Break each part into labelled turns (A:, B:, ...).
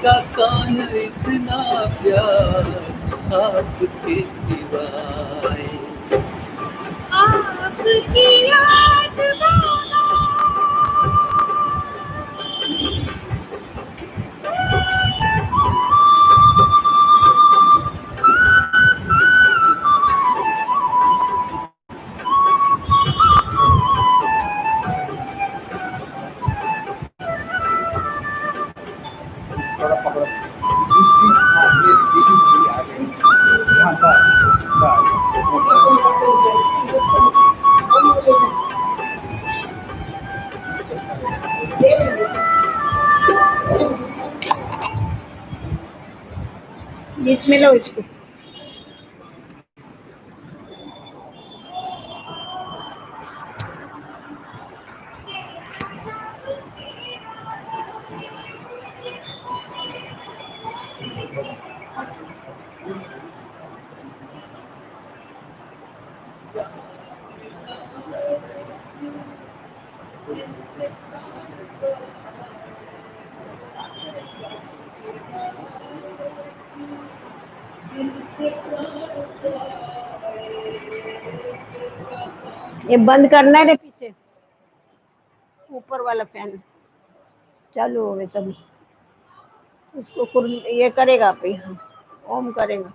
A: करेगा कौन इतना प्यार आपके सिवाय।
B: आपकी याद
A: थोड़ा पकड़ो। हाँ, ये दीदी आ गई। हाँ,
B: बीच में लो इसको। ये बंद करना है रे, पीछे ऊपर वाला फैन चालू हो गए तभी उसको ये करेगा आप यहाँ ओम करेगा।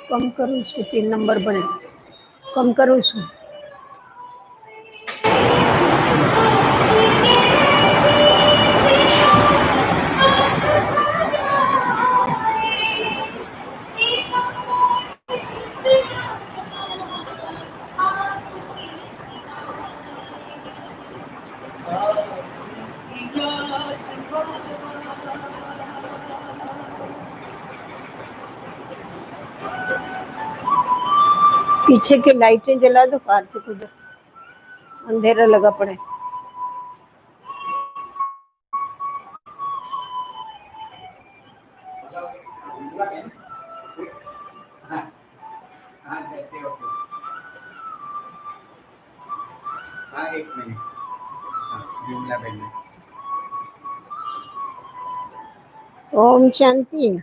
B: कम करो इसको, 3 नंबर बने, कम करो इसको। पीछे की लाइटें जला दो, कार्तिक उधर अंधेरा लगा पड़े।
A: हाँ, 1 मिनट। हाँ, विमला बहन।
B: ओम शांति।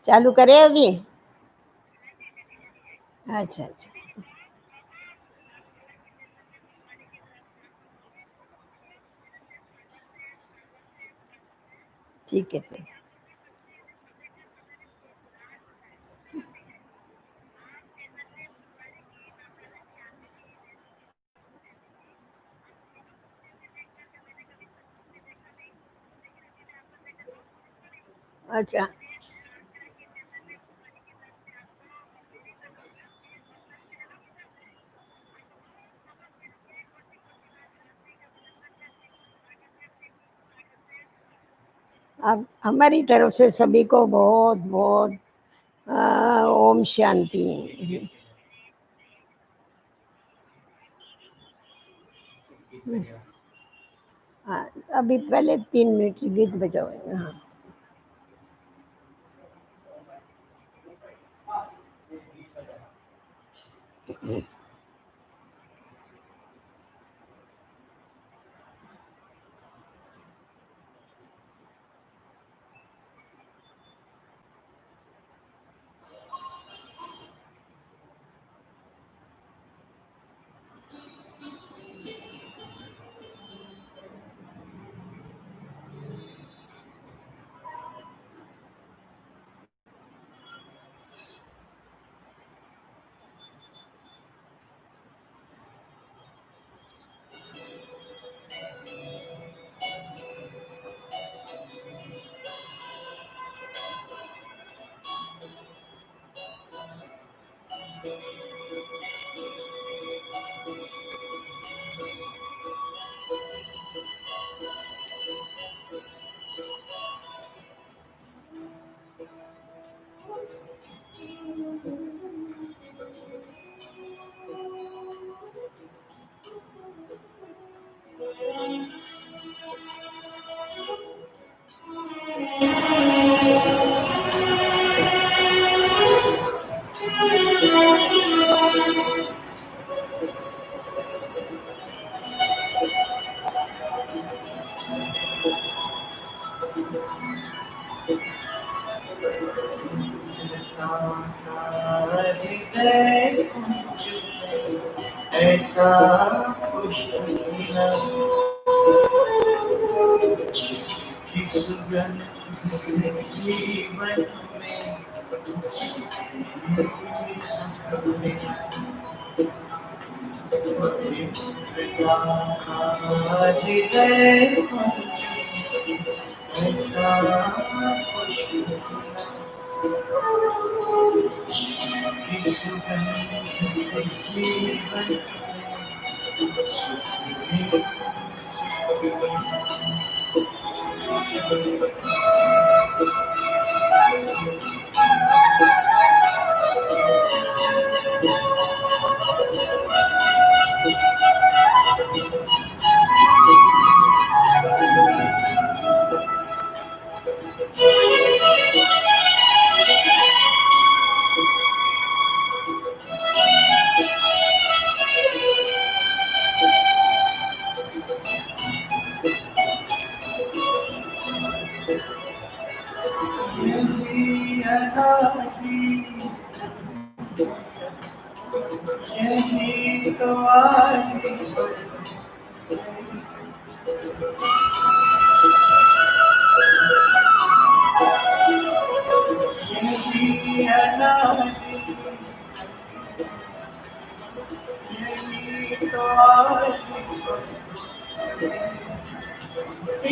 B: चालू करे अभी? अच्छा अच्छा, ठीक है ठीक। अच्छा, अब हमारी तरफ से सभी को बहुत बहुत ओम शांति। हाँ, अभी पहले 3 मिनट की गीत बजाओ। हाँ,
A: ऐसा खुश मिला जिसकी सुगंध से जीवन में सुख मिला। आज है ऐसा खुश मिला जिसकी सुगंध से जीवन में सुख यही अनादि यही तो आदि यही अनादि यही तो आदि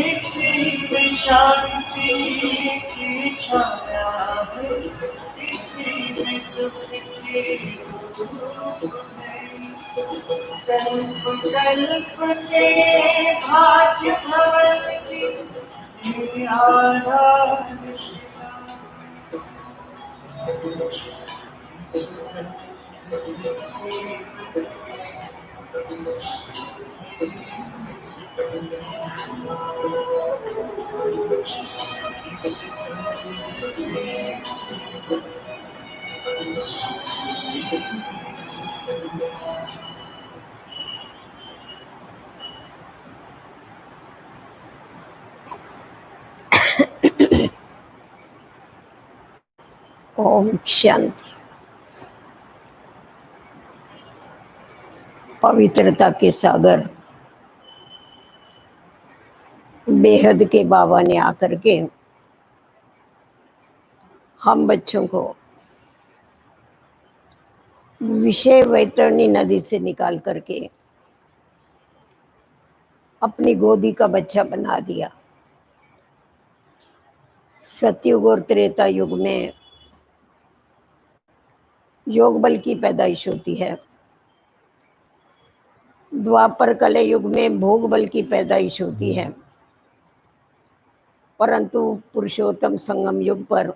A: इसी में शांति की छाया है, इसी में सुख की धूप है। कल्प कल्प के भाग्य भवन की ये आधारशिला जिसकी सुगंध से जीवन
B: ओम शांति। पवित्रता के सागर बेहद के बाबा ने आकर के हम बच्चों को विषय वैतरणी नदी से निकाल करके अपनी गोदी का बच्चा बना दिया। सतयुग और त्रेता युग में योग बल की पैदाइश होती है, द्वापर कले युग में भोग बल की पैदाइश होती है, परंतु पुरुषोत्तम संगम युग पर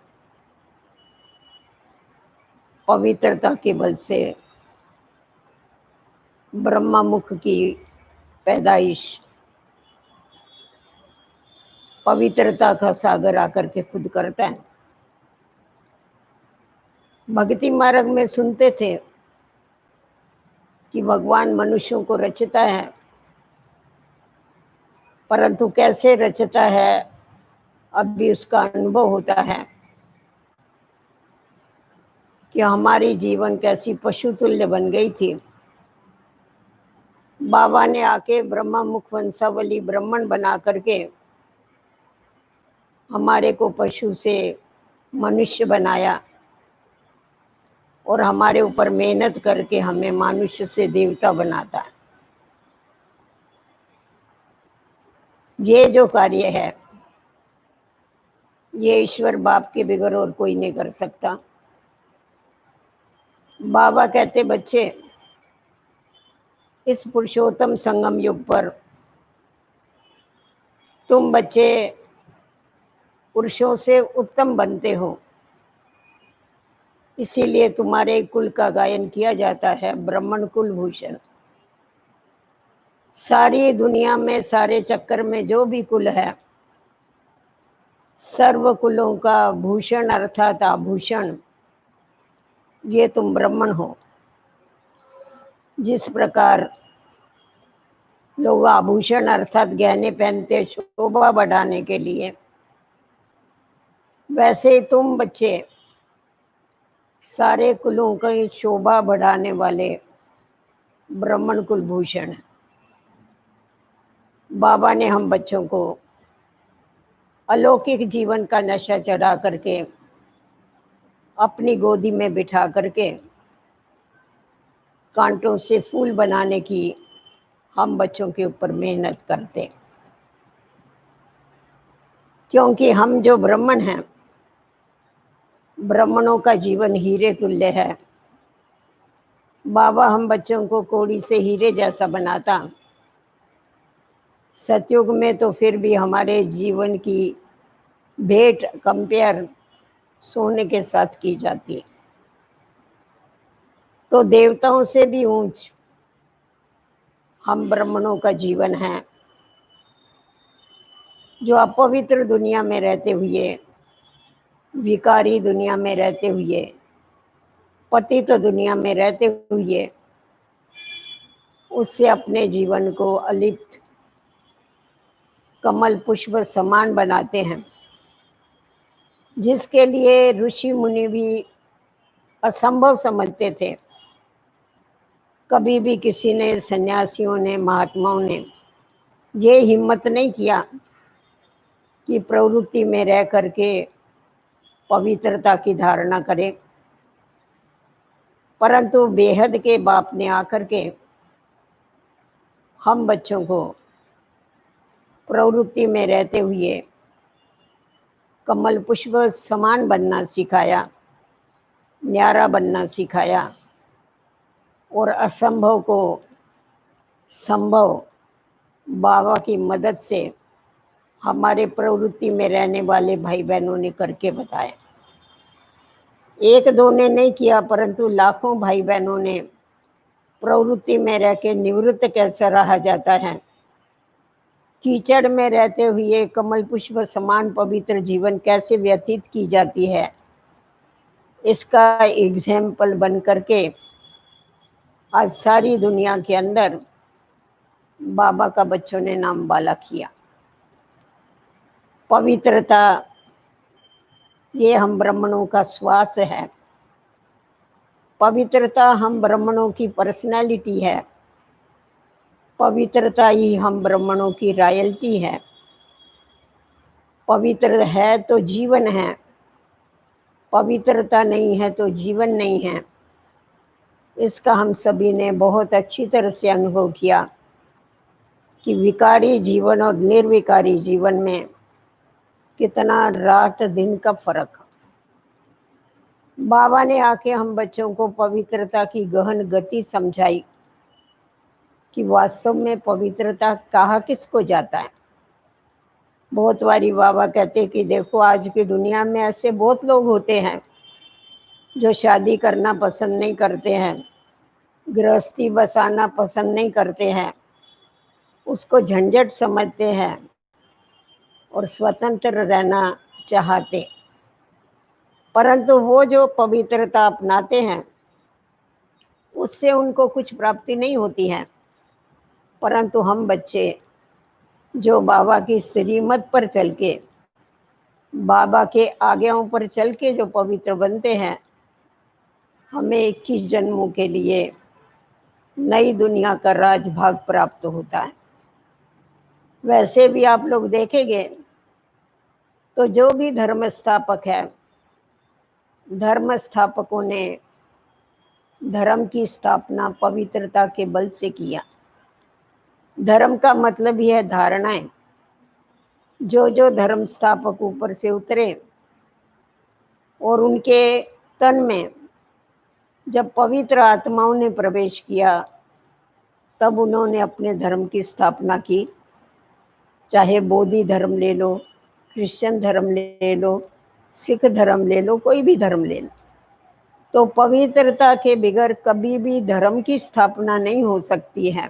B: पवित्रता के बल से ब्रह्मा मुख की पैदाइश पवित्रता का सागर आकर के खुद करता है। भक्ति मार्ग में सुनते थे कि भगवान मनुष्यों को रचता है, परंतु कैसे रचता है अब भी उसका अनुभव होता है कि हमारी जीवन कैसी पशु तुल्य बन गई थी। बाबा ने आके ब्रह्मा मुख वंशावली ब्राह्मण बना करके हमारे को पशु से मनुष्य बनाया और हमारे ऊपर मेहनत करके हमें मनुष्य से देवता बनाता है। ये जो कार्य है ये ईश्वर बाप के बगैर और कोई नहीं कर सकता। बाबा कहते बच्चे इस पुरुषोत्तम संगम युग पर तुम बच्चे पुरुषों से उत्तम बनते हो, इसीलिए तुम्हारे कुल का गायन किया जाता है ब्राह्मण कुल भूषण। सारी दुनिया में सारे चक्कर में जो भी कुल है सर्व कुलों का भूषण अर्थात आभूषण ये तुम ब्राह्मण हो। जिस प्रकार लोग आभूषण अर्थात गहने पहनते शोभा बढ़ाने के लिए, वैसे तुम बच्चे सारे कुलों की शोभा बढ़ाने वाले ब्राह्मण कुलभूषण बाबा ने हम बच्चों को अलौकिक जीवन का नशा चढ़ा करके अपनी गोदी में बिठा करके कांटों से फूल बनाने की हम बच्चों के ऊपर मेहनत करते, क्योंकि हम जो ब्राह्मण हैं, ब्राह्मणों का जीवन हीरे तुल्य है। बाबा हम बच्चों को कौड़ी से हीरे जैसा बनाता, सतयुग में तो फिर भी हमारे जीवन की भेंट कंपेयर सोने के साथ की जाती, तो देवताओं से भी ऊंच हम ब्राह्मणों का जीवन है, जो अपवित्र दुनिया में रहते हुए, विकारी दुनिया में रहते हुए, पतित दुनिया में रहते हुए उससे अपने जीवन को अलिप्त कमल पुष्प समान बनाते हैं, जिसके लिए ऋषि मुनि भी असंभव समझते थे। कभी भी किसी ने, सन्यासियों ने, महात्माओं ने ये हिम्मत नहीं किया कि प्रवृत्ति में रह करके पवित्रता की धारणा करें, परंतु बेहद के बाप ने आकर के हम बच्चों को प्रवृत्ति में रहते हुए कमल पुष्प समान बनना सिखाया, न्यारा बनना सिखाया और असंभव को संभव बाबा की मदद से हमारे प्रवृत्ति में रहने वाले भाई बहनों ने करके बताया। एक दो ने नहीं किया, परंतु लाखों भाई बहनों ने प्रवृत्ति में रह के निवृत्त कैसे रहा जाता है, कीचड़ में रहते हुए कमल पुष्प समान पवित्र जीवन कैसे व्यतीत की जाती है, इसका एग्जाम्पल बन करके आज सारी दुनिया के अंदर बाबा का बच्चों ने नाम बाला किया। पवित्रता ये हम ब्राह्मणों का श्वास है, पवित्रता हम ब्राह्मणों की पर्सनैलिटी है, पवित्रता ही हम ब्राह्मणों की रॉयल्टी है। पवित्र है तो जीवन है, पवित्रता नहीं है तो जीवन नहीं है। इसका हम सभी ने बहुत अच्छी तरह से अनुभव किया कि विकारी जीवन और निर्विकारी जीवन में कितना रात दिन का फर्क। बाबा ने आके हम बच्चों को पवित्रता की गहन गति समझाई कि वास्तव में पवित्रता कहा किसको जाता है। बहुत बारी बाबा कहते कि देखो आज की दुनिया में ऐसे बहुत लोग होते हैं जो शादी करना पसंद नहीं करते हैं, गृहस्थी बसाना पसंद नहीं करते हैं, उसको झंझट समझते हैं और स्वतंत्र रहना चाहते, परंतु वो जो पवित्रता अपनाते हैं उससे उनको कुछ प्राप्ति नहीं होती है। परंतु हम बच्चे जो बाबा की श्रीमत पर चल के, बाबा के आज्ञाओं पर चल के जो पवित्र बनते हैं, हमें 21 जन्मों के लिए नई दुनिया का राजभाग प्राप्त होता है। वैसे भी आप लोग देखेंगे तो जो भी धर्म स्थापक है, धर्म स्थापकों ने धर्म की स्थापना पवित्रता के बल से किया। धर्म का मतलब ही है धारणाएं। जो जो धर्म स्थापक ऊपर से उतरे और उनके तन में जब पवित्र आत्माओं ने प्रवेश किया, तब उन्होंने अपने धर्म की स्थापना की। चाहे बौद्ध धर्म ले लो, क्रिश्चियन धर्म ले लो, सिख धर्म ले लो, कोई भी धर्म ले लो, तो पवित्रता के बगैर कभी भी धर्म की स्थापना नहीं हो सकती है।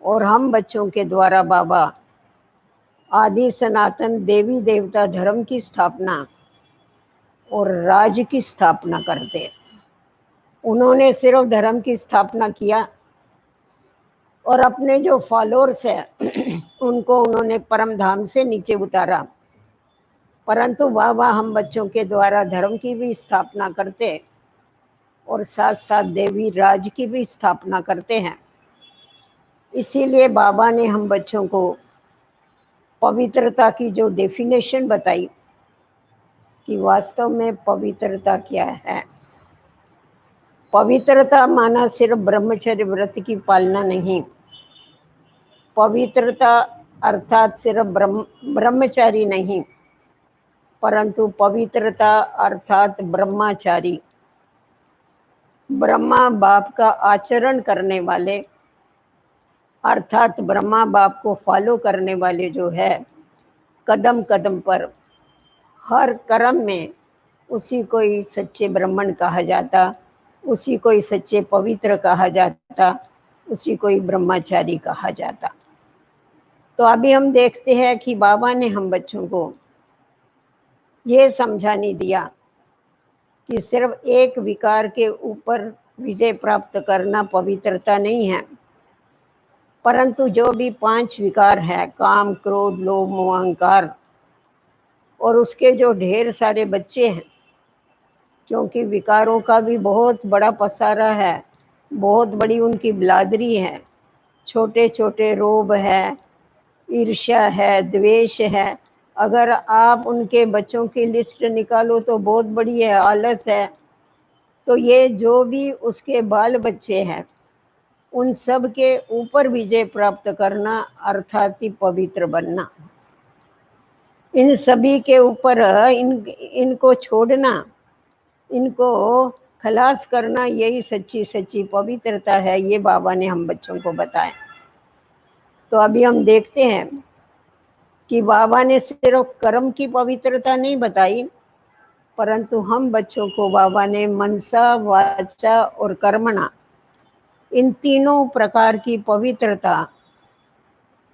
B: और हम बच्चों के द्वारा बाबा आदि सनातन देवी देवता धर्म की स्थापना और राज की स्थापना करते। उन्होंने सिर्फ धर्म की स्थापना किया और अपने जो फॉलोअर्स हैं उनको उन्होंने परम धाम से नीचे उतारा। परंतु बाबा हम बच्चों के द्वारा धर्म की भी स्थापना करते और साथ साथ देवी राज की भी स्थापना करते हैं। इसीलिए बाबा ने हम बच्चों को पवित्रता की जो डेफिनेशन बताई कि वास्तव में पवित्रता क्या है। पवित्रता माना सिर्फ ब्रह्मचर्य व्रत की पालना नहीं। पवित्रता अर्थात सिर्फ ब्रह्मचारी नहीं, परंतु पवित्रता अर्थात ब्रह्मचारी, ब्रह्मा बाप का आचरण करने वाले, अर्थात ब्रह्मा बाप को फॉलो करने वाले जो है, कदम कदम पर हर कर्म में उसी को ही सच्चे ब्राह्मण कहा जाता, उसी को ही सच्चे पवित्र कहा जाता, उसी को ही ब्रह्मचारी कहा जाता। तो अभी हम देखते हैं कि बाबा ने हम बच्चों को ये समझाने दिया कि सिर्फ एक विकार के ऊपर विजय प्राप्त करना पवित्रता नहीं है, परंतु जो भी 5 विकार है, काम क्रोध लोभ मोह अहंकार, और उसके जो ढेर सारे बच्चे हैं, क्योंकि विकारों का भी बहुत बड़ा पसारा है, बहुत बड़ी उनकी बिलादरी है। छोटे छोटे रोब है, ईर्ष्या है, द्वेष है। अगर आप उनके बच्चों की लिस्ट निकालो तो बहुत बड़ी है, आलस है। तो ये जो भी उसके बाल बच्चे हैं, उन सब के ऊपर विजय प्राप्त करना अर्थात ही पवित्र बनना। इन सभी के ऊपर इनको छोड़ना, इनको खलास करना, यही सच्ची सच्ची पवित्रता है। ये बाबा ने हम बच्चों को बताया। तो अभी हम देखते हैं कि बाबा ने सिर्फ कर्म की पवित्रता नहीं बताई, परंतु हम बच्चों को बाबा ने मनसा वाचा और कर्मणा, इन तीनों प्रकार की पवित्रता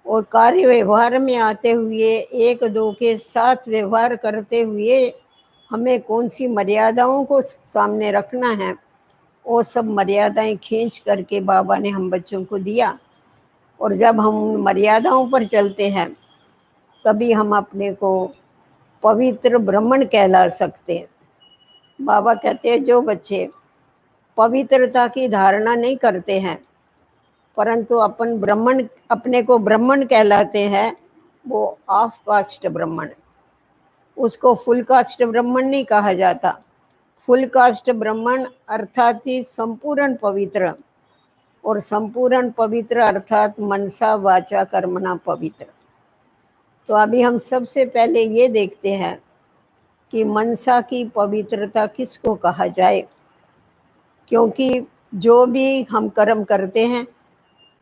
B: और कार्य व्यवहार में आते हुए एक दो के साथ व्यवहार करते हुए हमें कौन सी मर्यादाओं को सामने रखना है, वो सब मर्यादाएं खींच करके बाबा ने हम बच्चों को दिया। और जब हम उन मर्यादाओं पर चलते हैं तभी हम अपने को पवित्र ब्राह्मण कहला सकते हैं। बाबा कहते हैं जो बच्चे पवित्रता की धारणा नहीं करते हैं परंतु अपने को ब्राह्मण कहलाते हैं, वो ऑफ कास्ट ब्राह्मण, उसको फुल कास्ट ब्राह्मण नहीं कहा जाता। फुल कास्ट ब्राह्मण अर्थात ही संपूर्ण पवित्र, और संपूर्ण पवित्र अर्थात मनसा वाचा कर्मणा पवित्र। तो अभी हम सबसे पहले ये देखते हैं कि मनसा की पवित्रता किसको कहा जाए, क्योंकि जो भी हम कर्म करते हैं,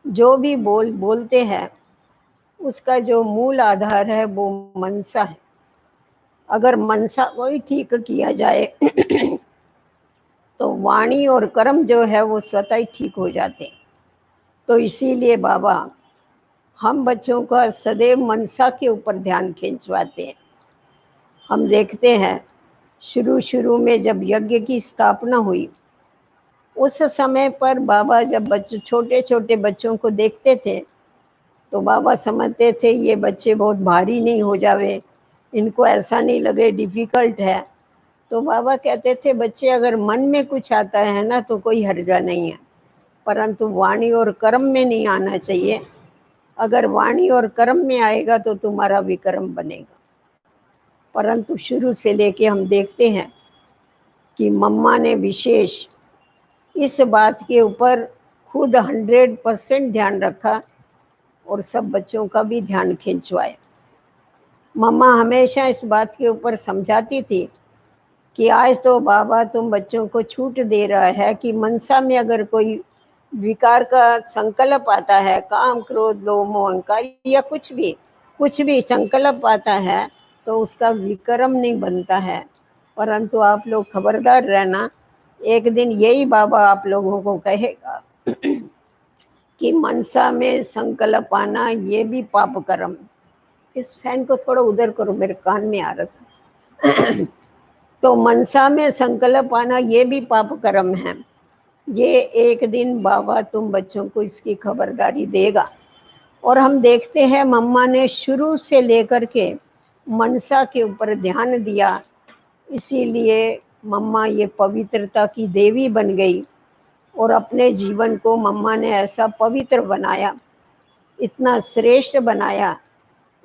B: जो भी बोलते हैं, उसका जो मूल आधार है वो मनसा है। अगर मनसा को ही ठीक किया जाए तो वाणी और कर्म जो है वो स्वतः ही ठीक हो जाते हैं। तो इसीलिए बाबा हम बच्चों का सदैव मनसा के ऊपर ध्यान खिंचवाते हैं। हम देखते हैं शुरू में जब यज्ञ की स्थापना हुई, उस समय पर बाबा जब छोटे छोटे बच्चों को देखते थे तो बाबा समझते थे ये बच्चे बहुत भारी नहीं हो जावे, इनको ऐसा नहीं लगे डिफिकल्ट है। तो बाबा कहते थे बच्चे अगर मन में कुछ आता है ना तो कोई हर्जा नहीं है, परंतु वाणी और कर्म में नहीं आना चाहिए। अगर वाणी और कर्म में आएगा तो तुम्हारा विक्रम बनेगा। परंतु शुरू से लेके हम देखते हैं कि मम्मा ने विशेष इस बात के ऊपर खुद 100% ध्यान रखा और सब बच्चों का भी ध्यान खिंचवाया। मम्मा हमेशा इस बात के ऊपर समझाती थी कि आज तो बाबा तुम बच्चों को छूट दे रहा है कि मनसा में अगर कोई विकार का संकल्प आता है, काम क्रोध लोभ मोह अहंकार या कुछ भी संकल्प आता है तो उसका विक्रम नहीं बनता है। परंतु आप लोग खबरदार रहना, एक दिन यही बाबा आप लोगों को कहेगा कि मनसा में संकल्प आना ये भी पाप कर्म। इस फैन को थोड़ा उधर करो, मेरे कान में आ रहा तो मनसा में संकल्प आना ये भी पाप कर्म है। ये एक दिन बाबा तुम बच्चों को इसकी खबरदारी देगा। और हम देखते हैं मम्मा ने शुरू से लेकर के मनसा के ऊपर ध्यान दिया, इसीलिए मम्मा ये पवित्रता की देवी बन गई और अपने जीवन को मम्मा ने ऐसा पवित्र बनाया, इतना श्रेष्ठ बनाया।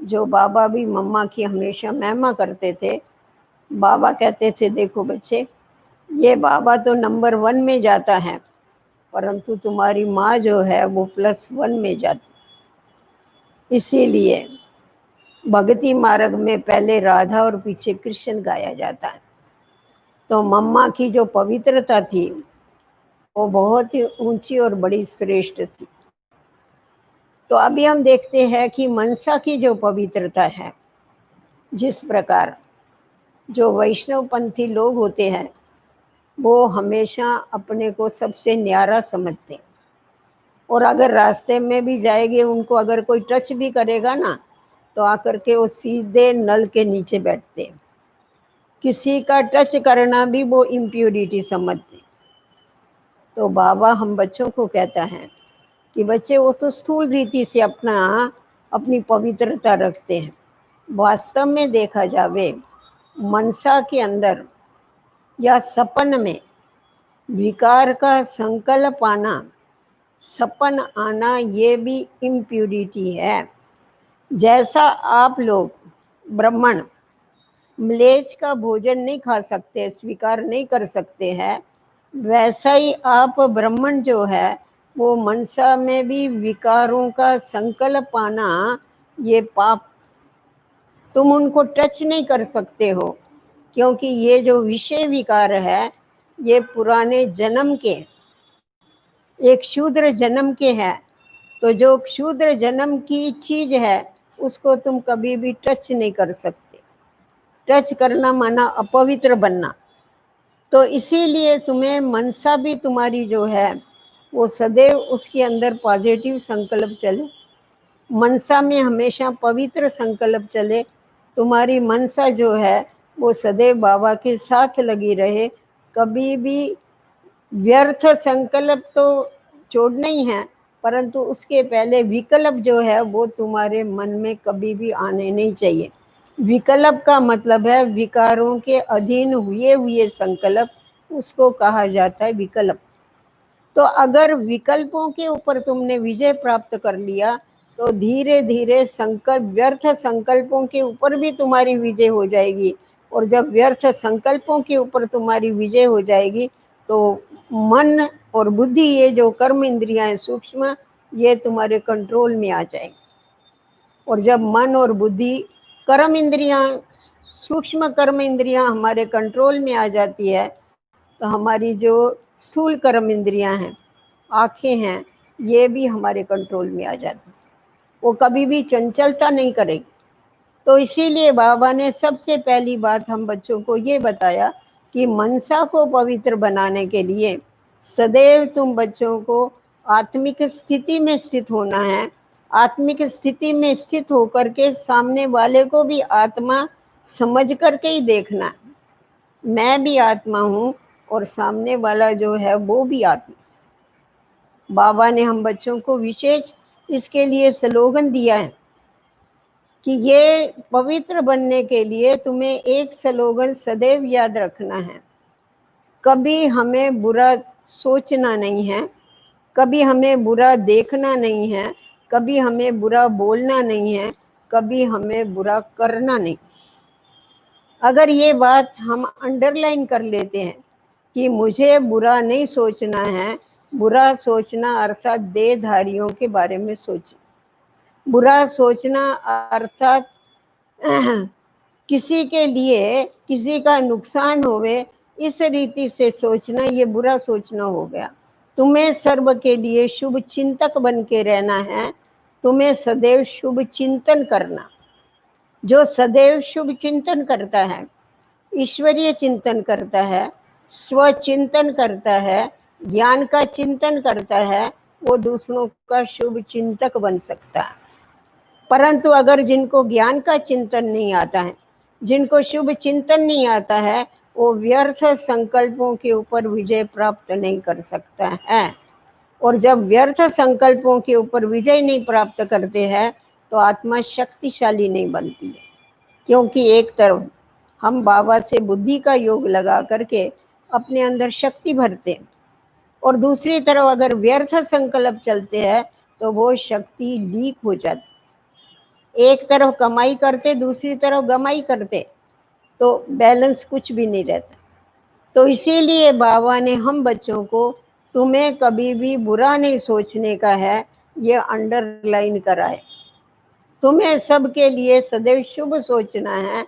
B: जो बाबा भी मम्मा की हमेशा महिमा करते थे। बाबा कहते थे देखो बच्चे, ये बाबा तो नंबर 1 में जाता है, परंतु तुम्हारी माँ जो है वो +1 में जाती। इसीलिए भक्ति मार्ग में पहले राधा और पीछे कृष्ण गाया जाता है। तो मम्मा की जो पवित्रता थी वो बहुत ही ऊंची और बड़ी श्रेष्ठ थी। तो अभी हम देखते हैं कि मनसा की जो पवित्रता है, जिस प्रकार जो वैष्णव पंथी लोग होते हैं वो हमेशा अपने को सबसे न्यारा समझते, और अगर रास्ते में भी जाएंगे उनको अगर कोई टच भी करेगा ना तो आकर के वो सीधे नल के नीचे बैठते। किसी का टच करना भी वो इम्प्योरिटी समझते। तो बाबा हम बच्चों को कहता है कि बच्चे वो तो स्थूल रीति से अपनी पवित्रता रखते हैं। वास्तव में देखा जावे मनसा के अंदर या सपन में विकार का संकल्प आना, सपन आना, ये भी इम्प्योरिटी है। जैसा आप लोग ब्राह्मण म्लेच्छ का भोजन नहीं खा सकते, स्वीकार नहीं कर सकते हैं, वैसा ही आप ब्राह्मण जो है वो मनसा में भी विकारों का संकल्प आना, ये पाप। तुम उनको टच नहीं कर सकते हो, क्योंकि ये जो विषय विकार है ये पुराने जन्म के, एक शूद्र जन्म के हैं। तो जो शूद्र जन्म की चीज है उसको तुम कभी भी टच नहीं कर सकते। टच करना माना अपवित्र बनना। तो इसीलिए तुम्हें मनसा भी तुम्हारी जो है वो सदैव उसके अंदर पॉजिटिव संकल्प चले, मनसा में हमेशा पवित्र संकल्प चले। तुम्हारी मनसा जो है वो सदैव बाबा के साथ लगी रहे। कभी भी व्यर्थ संकल्प तो छोड़ना ही है, परंतु उसके पहले विकल्प जो है वो तुम्हारे मन में कभी भी आने नहीं चाहिए। विकल्प का मतलब है विकारों के अधीन हुए हुए संकल्प, उसको कहा जाता है विकल्प। तो अगर विकल्पों के ऊपर तुमने विजय प्राप्त कर लिया तो धीरे धीरे संकल्प, व्यर्थ संकल्पों के ऊपर भी तुम्हारी विजय हो जाएगी। और जब व्यर्थ संकल्पों के ऊपर तुम्हारी विजय हो जाएगी तो मन और बुद्धि, ये जो कर्म इंद्रियां हैं सूक्ष्म, ये तुम्हारे कंट्रोल में आ जाएगी। और जब मन और बुद्धि, कर्म इंद्रियां, सूक्ष्म कर्म इंद्रियां हमारे कंट्रोल में आ जाती है तो हमारी जो स्थूल कर्म इंद्रियां हैं, आँखें हैं, ये भी हमारे कंट्रोल में आ जाती, वो कभी भी चंचलता नहीं करेगी। तो इसीलिए बाबा ने सबसे पहली बात हम बच्चों को ये बताया कि मनसा को पवित्र बनाने के लिए सदैव तुम बच्चों को आत्मिक स्थिति में स्थित होना है। आत्मिक स्थिति में स्थित होकर के सामने वाले को भी आत्मा समझ करके ही देखना। मैं भी आत्मा हूँ और सामने वाला जो है वो भी आत्मा। बाबा ने हम बच्चों को विशेष इसके लिए स्लोगन दिया है कि ये पवित्र बनने के लिए तुम्हें एक स्लोगन सदैव याद रखना है, कभी हमें बुरा सोचना नहीं है, कभी हमें बुरा देखना नहीं है, कभी हमें बुरा बोलना नहीं है, कभी हमें बुरा करना नहीं। अगर ये बात हम अंडरलाइन कर लेते हैं कि मुझे बुरा नहीं सोचना है, बुरा सोचना अर्थात देहधारियों के बारे में सोचना, बुरा सोचना अर्थात किसी के लिए किसी का नुकसान होवे इस रीति से सोचना, ये बुरा सोचना हो गया। तुम्हें सर्व के लिए शुभ चिंतक बन के रहना है, तुम्हें सदैव शुभ चिंतन करना। जो सदैव शुभ चिंतन करता है, ईश्वरीय चिंतन करता है, स्वचिंतन करता है, ज्ञान का चिंतन करता है, वो दूसरों का शुभ चिंतक बन सकता है। परंतु अगर जिनको ज्ञान का चिंतन नहीं आता है, जिनको शुभ चिंतन नहीं आता है, वो व्यर्थ संकल्पों के ऊपर विजय प्राप्त नहीं कर सकता है। और जब व्यर्थ संकल्पों के ऊपर विजय नहीं प्राप्त करते हैं तो आत्मा शक्तिशाली नहीं बनती है। क्योंकि एक तरफ हम बाबा से बुद्धि का योग लगा करके अपने अंदर शक्ति भरते हैं, और दूसरी तरफ अगर व्यर्थ संकल्प चलते हैं तो वो शक्ति लीक हो जाती। एक तरफ कमाई करते, दूसरी तरफ गमाई करते, तो बैलेंस कुछ भी नहीं रहता। तो इसीलिए बाबा ने हम बच्चों को तुम्हें कभी भी बुरा नहीं सोचने का है, ये अंडरलाइन करा है। तुम्हें सबके लिए सदैव शुभ सोचना है,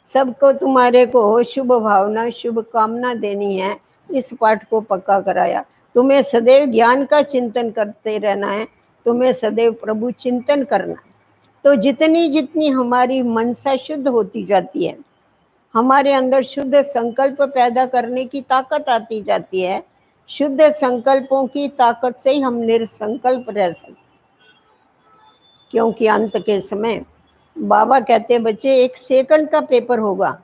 B: सबको तुम्हारे को शुभ भावना शुभ कामना देनी है, इस पाठ को पक्का कराया। तुम्हें सदैव ज्ञान का चिंतन करते रहना है, तुम्हें सदैव प्रभु चिंतन करना है। तो जितनी जितनी हमारी मनसा शुद्ध होती जाती है, हमारे अंदर शुद्ध संकल्प पैदा करने की ताकत आती जाती है, शुद्ध संकल्पों की ताकत से ही हम निरसंकल्प रह सकते। क्योंकि अंत के समय बाबा कहते बच्चे 1 सेकंड का पेपर होगा,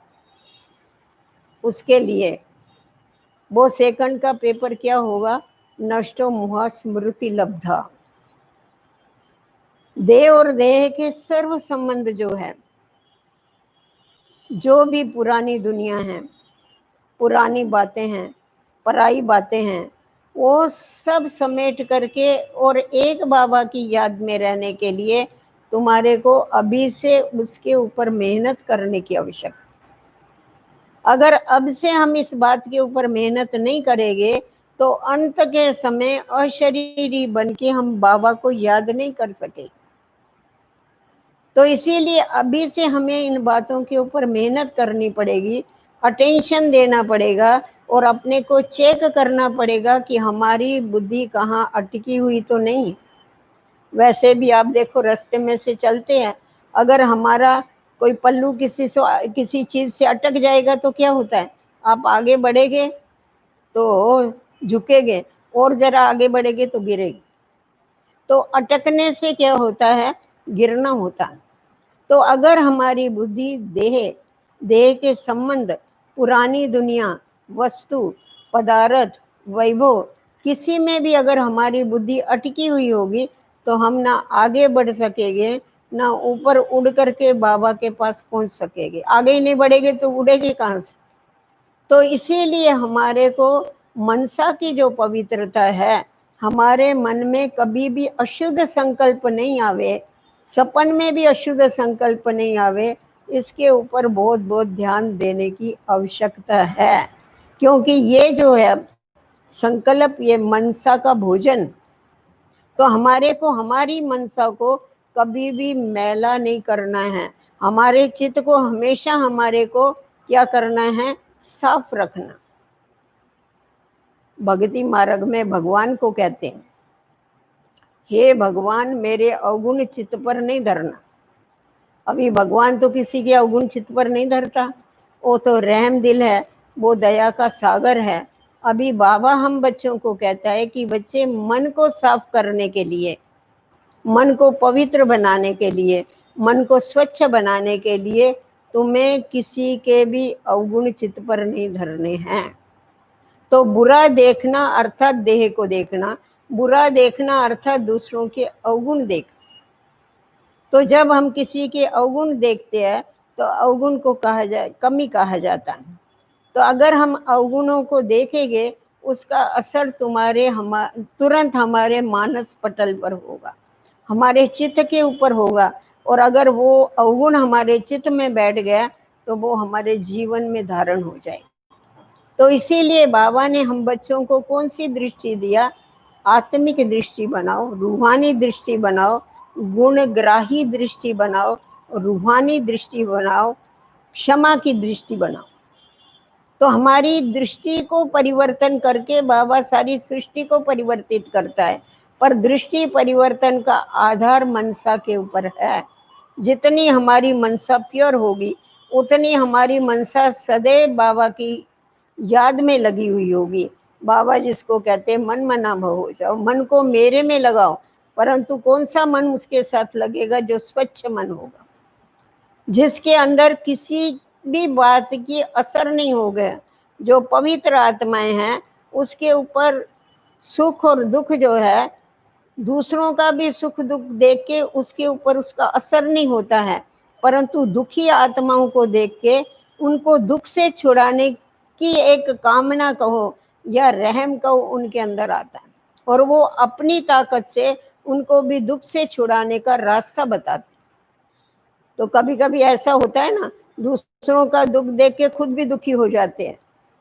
B: उसके लिए वो सेकंड का पेपर क्या होगा? नष्टो मुहा स्मृति लब्धा। देह और देह के सर्व संबंध जो है, जो भी पुरानी दुनिया है, पुरानी बातें हैं, पराई बातें हैं, वो सब समेट करके और एक बाबा की याद में रहने के लिए तुम्हारे को अभी से उसके ऊपर मेहनत करने की आवश्यकता। अगर अब से हम इस बात के ऊपर मेहनत नहीं करेंगे तो अंत के समय अशरीरी बन के हम बाबा को याद नहीं कर सके। तो इसीलिए अभी से हमें इन बातों के ऊपर मेहनत करनी पड़ेगी, अटेंशन देना पड़ेगा, और अपने को चेक करना पड़ेगा कि हमारी बुद्धि कहाँ अटकी हुई तो नहीं। वैसे भी आप देखो, रास्ते में से चलते हैं, अगर हमारा कोई पल्लू किसी चीज से अटक जाएगा तो क्या होता है? आप आगे बढ़ेंगे तो झुकेंगे, और जरा आगे बढ़ेंगे तो गिरेंगे। तो अटकने से क्या होता है? गिरना होता है। तो अगर हमारी बुद्धि देह के संबंध, पुरानी दुनिया, वस्तु, पदार्थ, वैभव, किसी में भी अगर हमारी बुद्धि अटकी हुई होगी तो हम ना आगे बढ़ सकेंगे, ना ऊपर उड़ करके बाबा के पास पहुंच सकेंगे। आगे ही नहीं बढ़ेंगे तो उड़ेंगे कहाँ से? तो इसीलिए हमारे को मनसा की जो पवित्रता है, हमारे मन में कभी भी अशुद्ध संकल्प नहीं आवे, सपन में भी अशुद्ध संकल्प नहीं आवे, इसके ऊपर बहुत बहुत ध्यान देने की आवश्यकता है। क्योंकि ये जो है संकल्प, ये मनसा का भोजन, तो हमारे को हमारी मनसा को कभी भी मैला नहीं करना है। हमारे चित्त को हमेशा हमारे को क्या करना है? साफ रखना। भक्ति मार्ग में भगवान को कहते हैं, हे भगवान मेरे अवगुण चित्त पर नहीं धरना। अभी भगवान तो किसी के अवगुण चित्त पर नहीं धरता, वो तो रहम दिल है, वो दया का सागर है। अभी बाबा हम बच्चों को कहता है कि बच्चे, मन को साफ करने के लिए, मन को पवित्र बनाने के लिए, मन को स्वच्छ बनाने के लिए तुम्हें किसी के भी अवगुण चित्त पर नहीं धरने हैं। तो बुरा देखना अर्थात देह को देखना, बुरा देखना अर्थात दूसरों के अवगुण देखना। तो जब हम किसी के अवगुण देखते हैं तो अवगुण को कमी कहा जाता है। तो अगर हम अवगुणों को देखेंगे, उसका असर तुरंत हमारे मानस पटल पर होगा, हमारे चित्त के ऊपर होगा। और अगर वो अवगुण हमारे चित्त में बैठ गया तो वो हमारे जीवन में धारण हो जाए। तो इसीलिए बाबा ने हम बच्चों को कौन सी दृष्टि दिया? आत्मिक दृष्टि बनाओ, रूहानी दृष्टि बनाओ, गुणग्राही दृष्टि बनाओ, रूहानी दृष्टि बनाओ, क्षमा की दृष्टि बनाओ। तो हमारी दृष्टि को परिवर्तन करके बाबा सारी सृष्टि को परिवर्तित करता है। पर दृष्टि परिवर्तन का आधार मनसा के ऊपर है। जितनी हमारी मनसा प्योर होगी, उतनी हमारी मनसा सदैव बाबा की याद में लगी हुई होगी। बाबा जिसको कहते हैं मन मना भव हो जाओ, मन को मेरे में लगाओ। परंतु कौन सा मन उसके साथ लगेगा? जो स्वच्छ मन होगा, जिसके अंदर किसी भी बात की असर नहीं हो गया। जो पवित्र आत्माएं हैं, उसके ऊपर सुख और दुख जो है, दूसरों का भी सुख दुख देख के उसके ऊपर उसका असर नहीं होता है। परंतु दुखी आत्माओं को देख के उनको दुख से छुड़ाने की एक कामना कहो या रहम कहो उनके अंदर आता है, और वो अपनी ताकत से उनको भी दुख से छुड़ाने का रास्ता बताते। तो कभी कभी ऐसा होता है ना, दूसरों का दुख देख के खुद भी दुखी हो जाते हैं,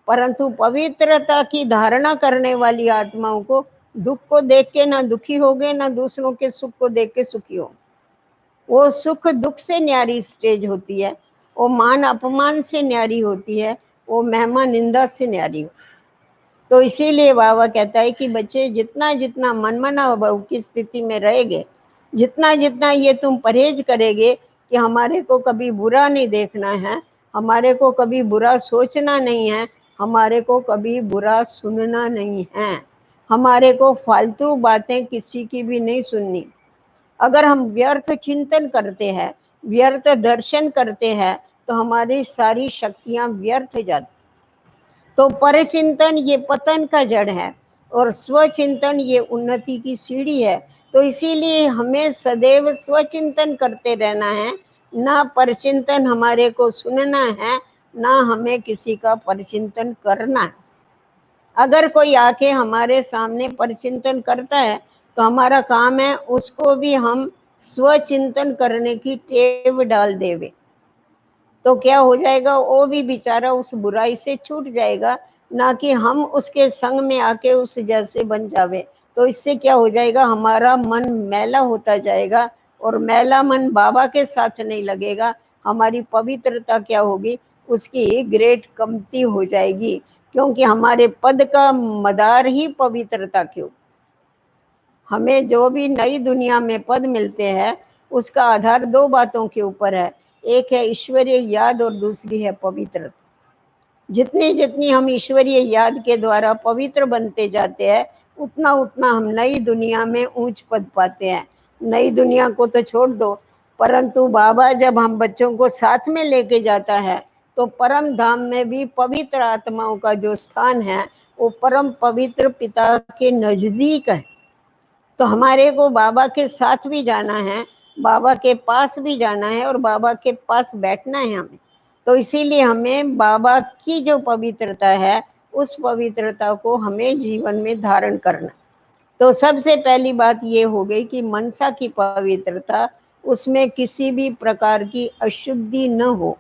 B: परंतु पवित्रता की धारणा करने वाली आत्माओं को दुख को देख के ना दुखी हो गए, ना दूसरों के सुख को देख के सुखी हो। वो सुख दुख से न्यारी स्टेज होती है, वो मान अपमान से न्यारी होती है, वो महिमा निंदा से न्यारी हो। तो इसीलिए बाबा कहता है कि बच्चे जितना जितना मनमना भाव की स्थिति में रहेंगे, जितना जितना ये तुम परहेज करेंगे कि हमारे को कभी बुरा नहीं देखना है, हमारे को कभी बुरा सोचना नहीं है, हमारे को कभी बुरा सुनना नहीं है, हमारे को फालतू बातें किसी की भी नहीं सुननी। अगर हम व्यर्थ चिंतन करते हैं, व्यर्थ दर्शन करते हैं, तो हमारी सारी शक्तियां व्यर्थ जाती। तो परचिंतन ये पतन का जड़ है और स्वचिंतन ये उन्नति की सीढ़ी है। तो इसीलिए हमें सदैव स्वचिंतन करते रहना है, ना परचिंतन हमारे को सुनना है, ना हमें किसी का परचिंतन करना है। अगर कोई आके हमारे सामने परचिंतन करता है तो हमारा काम है उसको भी हम स्वचिंतन करने की टेव डाल देवे। तो क्या हो जाएगा, वो भी बेचारा उस बुराई से छूट जाएगा, ना कि हम उसके संग में आके उस जैसे बन जावे। तो इससे क्या हो जाएगा, हमारा मन मैला होता जाएगा और मैला मन बाबा के साथ नहीं लगेगा। हमारी पवित्रता क्या होगी, उसकी ग्रेट कमती हो जाएगी, क्योंकि हमारे पद का मदार ही पवित्रता क्यों। हमें जो भी नई दुनिया में पद मिलते हैं उसका आधार दो बातों के ऊपर है, एक है ईश्वरीय याद और दूसरी है पवित्रता। जितनी जितनी हम ईश्वरीय याद के द्वारा पवित्र बनते जाते हैं, उतना उतना हम नई दुनिया में ऊंच पद पाते हैं। नई दुनिया को तो छोड़ दो, परंतु बाबा जब हम बच्चों को साथ में लेके जाता है तो परम धाम में भी पवित्र आत्माओं का जो स्थान है वो परम पवित्र पिता के नजदीक है। तो हमारे को बाबा के साथ भी जाना है, बाबा के पास भी जाना है और बाबा के पास बैठना है हमें। तो इसीलिए हमें बाबा की जो पवित्रता है उस पवित्रता को हमें जीवन में धारण करना। तो सबसे पहली बात ये हो गई कि मनसा की पवित्रता, उसमें किसी भी प्रकार की अशुद्धि न हो।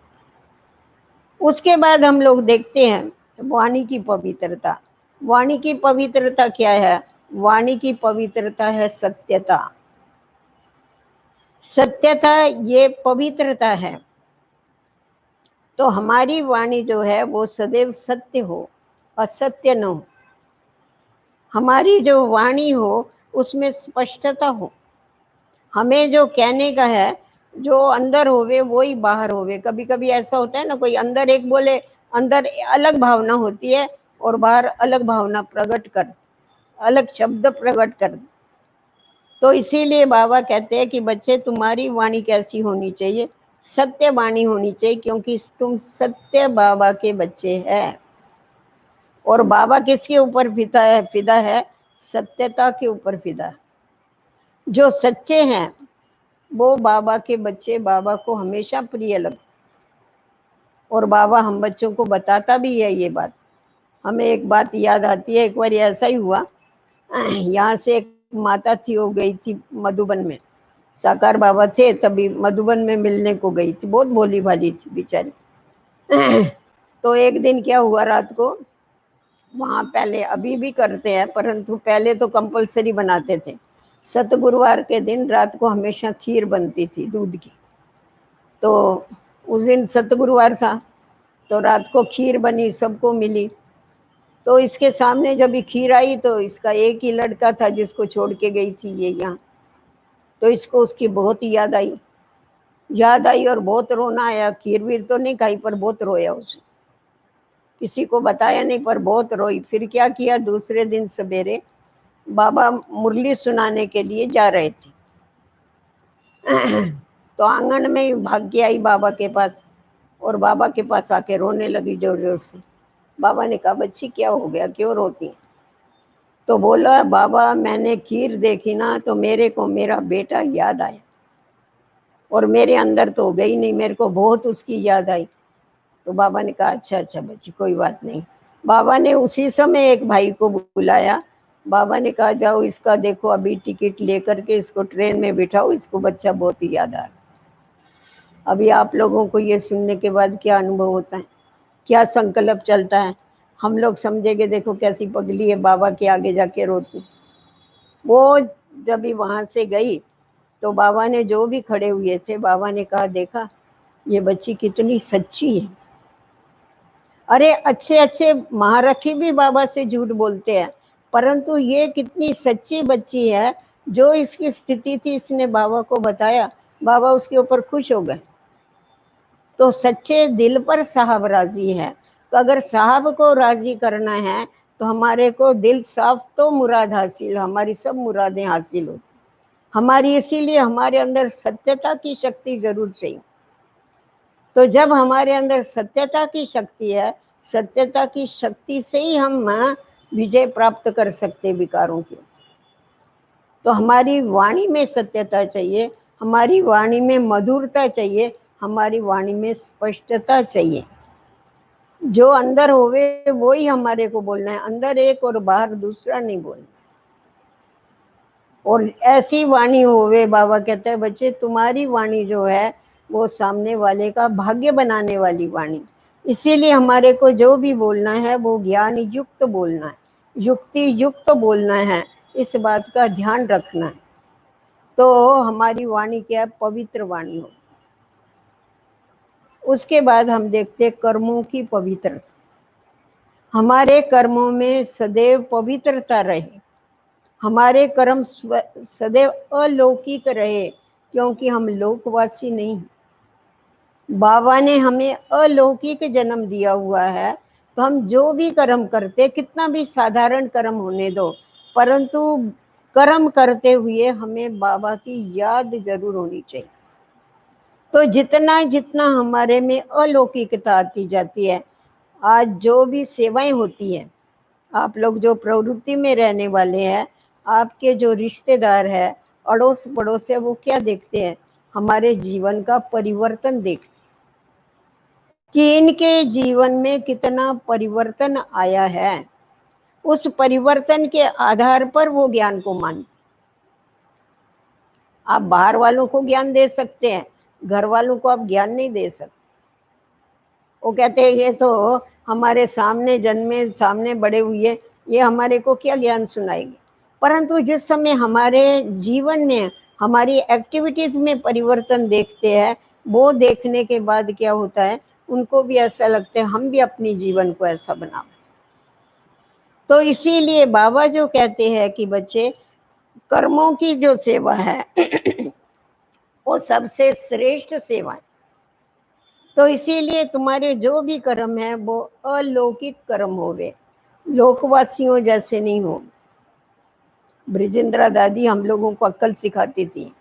B: उसके बाद हम लोग देखते हैं वाणी की पवित्रता। वाणी की पवित्रता क्या है, वाणी की पवित्रता है सत्यता। सत्यता ये पवित्रता है। तो हमारी वाणी जो है वो सदैव सत्य हो, असत्य न हो। हमारी जो वाणी हो उसमें स्पष्टता हो। हमें जो कहने का है, जो अंदर होवे वो ही बाहर होवे। कभी कभी ऐसा होता है ना, कोई अंदर एक बोले, अंदर अलग भावना होती है और बाहर अलग भावना प्रकट कर, अलग शब्द प्रकट कर। तो इसीलिए बाबा कहते हैं कि बच्चे तुम्हारी वाणी कैसी होनी चाहिए, सत्य वाणी होनी चाहिए, क्योंकि तुम सत्य बाबा के बच्चे हैं। और बाबा किसके ऊपर फिदा है, सत्यता के ऊपर फिदा है। जो सच्चे हैं वो बाबा के बच्चे बाबा को हमेशा प्रिय लगते। और बाबा हम बच्चों को बताता भी है ये बात। हमें एक बात याद आती है, एक बार ऐसा ही हुआ, यहाँ से एक माता थी, वो गई थी मधुबन में। साकार बाबा थे तभी मधुबन में मिलने को गई थी, बहुत भोली भाली थी बेचारी। तो एक दिन क्या हुआ, रात को वहाँ, पहले अभी भी करते हैं परंतु पहले तो कंपलसरी बनाते थे, सतगुरुवार के दिन रात को हमेशा खीर बनती थी दूध की। तो उस दिन सतगुरुवार था तो रात को खीर बनी, सबको मिली। तो इसके सामने जब ये खीर आई तो इसका एक ही लड़का था जिसको छोड़ के गई थी ये यहाँ। तो इसको उसकी बहुत याद आई और बहुत रोना आया। खीर वीर तो नहीं खाई पर बहुत रोया उसे, किसी को बताया नहीं पर बहुत रोई। फिर क्या किया, दूसरे दिन सवेरे बाबा मुरली सुनाने के लिए जा रहे थे। तो आंगन में ही भाग के आई बाबा के पास और बाबा के पास आके रोने लगी जोर जोर से। बाबा ने कहा, बच्ची क्या हो गया, क्यों रोती? तो बोला, बाबा मैंने खीर देखी ना तो मेरे को मेरा बेटा याद आया। और मेरे अंदर तो गई नहीं, मेरे को बहुत उसकी याद आई। तो बाबा ने कहा अच्छा अच्छा बच्ची कोई बात नहीं। बाबा ने उसी समय एक भाई को बुलाया। बाबा ने कहा जाओ इसका देखो अभी टिकट लेकर के इसको ट्रेन में बिठाओ, इसको बच्चा बहुत ही याद आ रहा है। अभी आप लोगों को ये सुनने के बाद क्या अनुभव होता है, क्या संकल्प चलता है? हम लोग समझेंगे देखो कैसी पगली है, बाबा के आगे जाके रोती। वो जब भी वहां से गई तो बाबा ने जो भी खड़े हुए थे, बाबा ने कहा देखा ये बच्ची कितनी सच्ची है। अरे अच्छे अच्छे महारथी भी बाबा से झूठ बोलते हैं, परंतु ये कितनी सच्ची बच्ची है। जो इसकी स्थिति थी इसने बाबा को बताया, बाबा उसके ऊपर खुश हो गए। तो सच्चे दिल पर साहब राजी है। तो अगर साहब को राजी करना है तो हमारे को दिल साफ तो मुराद हासिल, हमारी सब मुरादें हासिल होती हमारी। इसीलिए हमारे अंदर सत्यता की शक्ति जरूर चाहिए। तो जब हमारे अंदर सत्यता की शक्ति है, सत्यता की शक्ति से ही हम विजय प्राप्त कर सकते विकारों की। तो हमारी वाणी में सत्यता चाहिए, हमारी वाणी में मधुरता चाहिए, हमारी वाणी में स्पष्टता चाहिए। जो अंदर होवे वो ही हमारे को बोलना है, अंदर एक और बाहर दूसरा नहीं बोलना। और ऐसी वाणी होवे, बाबा कहते हैं बच्चे तुम्हारी वाणी जो है वो सामने वाले का भाग्य बनाने वाली वाणी। इसीलिए हमारे को जो भी बोलना है वो ज्ञान युक्त बोलना है, युक्ति युक्त बोलना है, इस बात का ध्यान रखना है। तो हमारी वाणी क्या है, पवित्र वाणी हो। उसके बाद हम देखते कर्मों की पवित्रता। हमारे कर्मों में सदैव पवित्रता रहे, हमारे कर्म सदैव अलौकिक रहे, क्योंकि हम लोकवासी नहीं। बाबा ने हमें अलौकिक जन्म दिया हुआ है। तो हम जो भी कर्म करते, कितना भी साधारण कर्म होने दो, परंतु कर्म करते हुए हमें बाबा की याद जरूर होनी चाहिए। तो जितना जितना हमारे में अलौकिकता आती जाती है, आज जो भी सेवाएं होती है, आप लोग जो प्रवृत्ति में रहने वाले हैं, आपके जो रिश्तेदार है, अड़ोस पड़ोस है, वो क्या देखते हैं, हमारे जीवन का परिवर्तन देखते कि इनके जीवन में कितना परिवर्तन आया है। उस परिवर्तन के आधार पर वो ज्ञान को मानते। आप बाहर वालों को ज्ञान दे सकते हैं, घर वालों को आप ज्ञान नहीं दे सकते। वो कहते हैं ये तो हमारे सामने जन्मे, सामने बड़े हुए, ये हमारे को क्या ज्ञान सुनाएंगे। परंतु जिस समय हमारे जीवन में, हमारी एक्टिविटीज में परिवर्तन देखते हैं, वो देखने के बाद क्या होता है, उनको भी ऐसा लगता है हम भी अपनी जीवन को ऐसा बनाओ। तो इसीलिए बाबा जो कहते हैं कि बच्चे कर्मों की जो सेवा है वो सबसे श्रेष्ठ सेवा है। तो इसीलिए तुम्हारे जो भी कर्म है वो अलौकिक कर्म होवे, लोकवासियों जैसे नहीं हो। ब्रिजेंद्रा दादी हम लोगों को अक्ल सिखाती थी।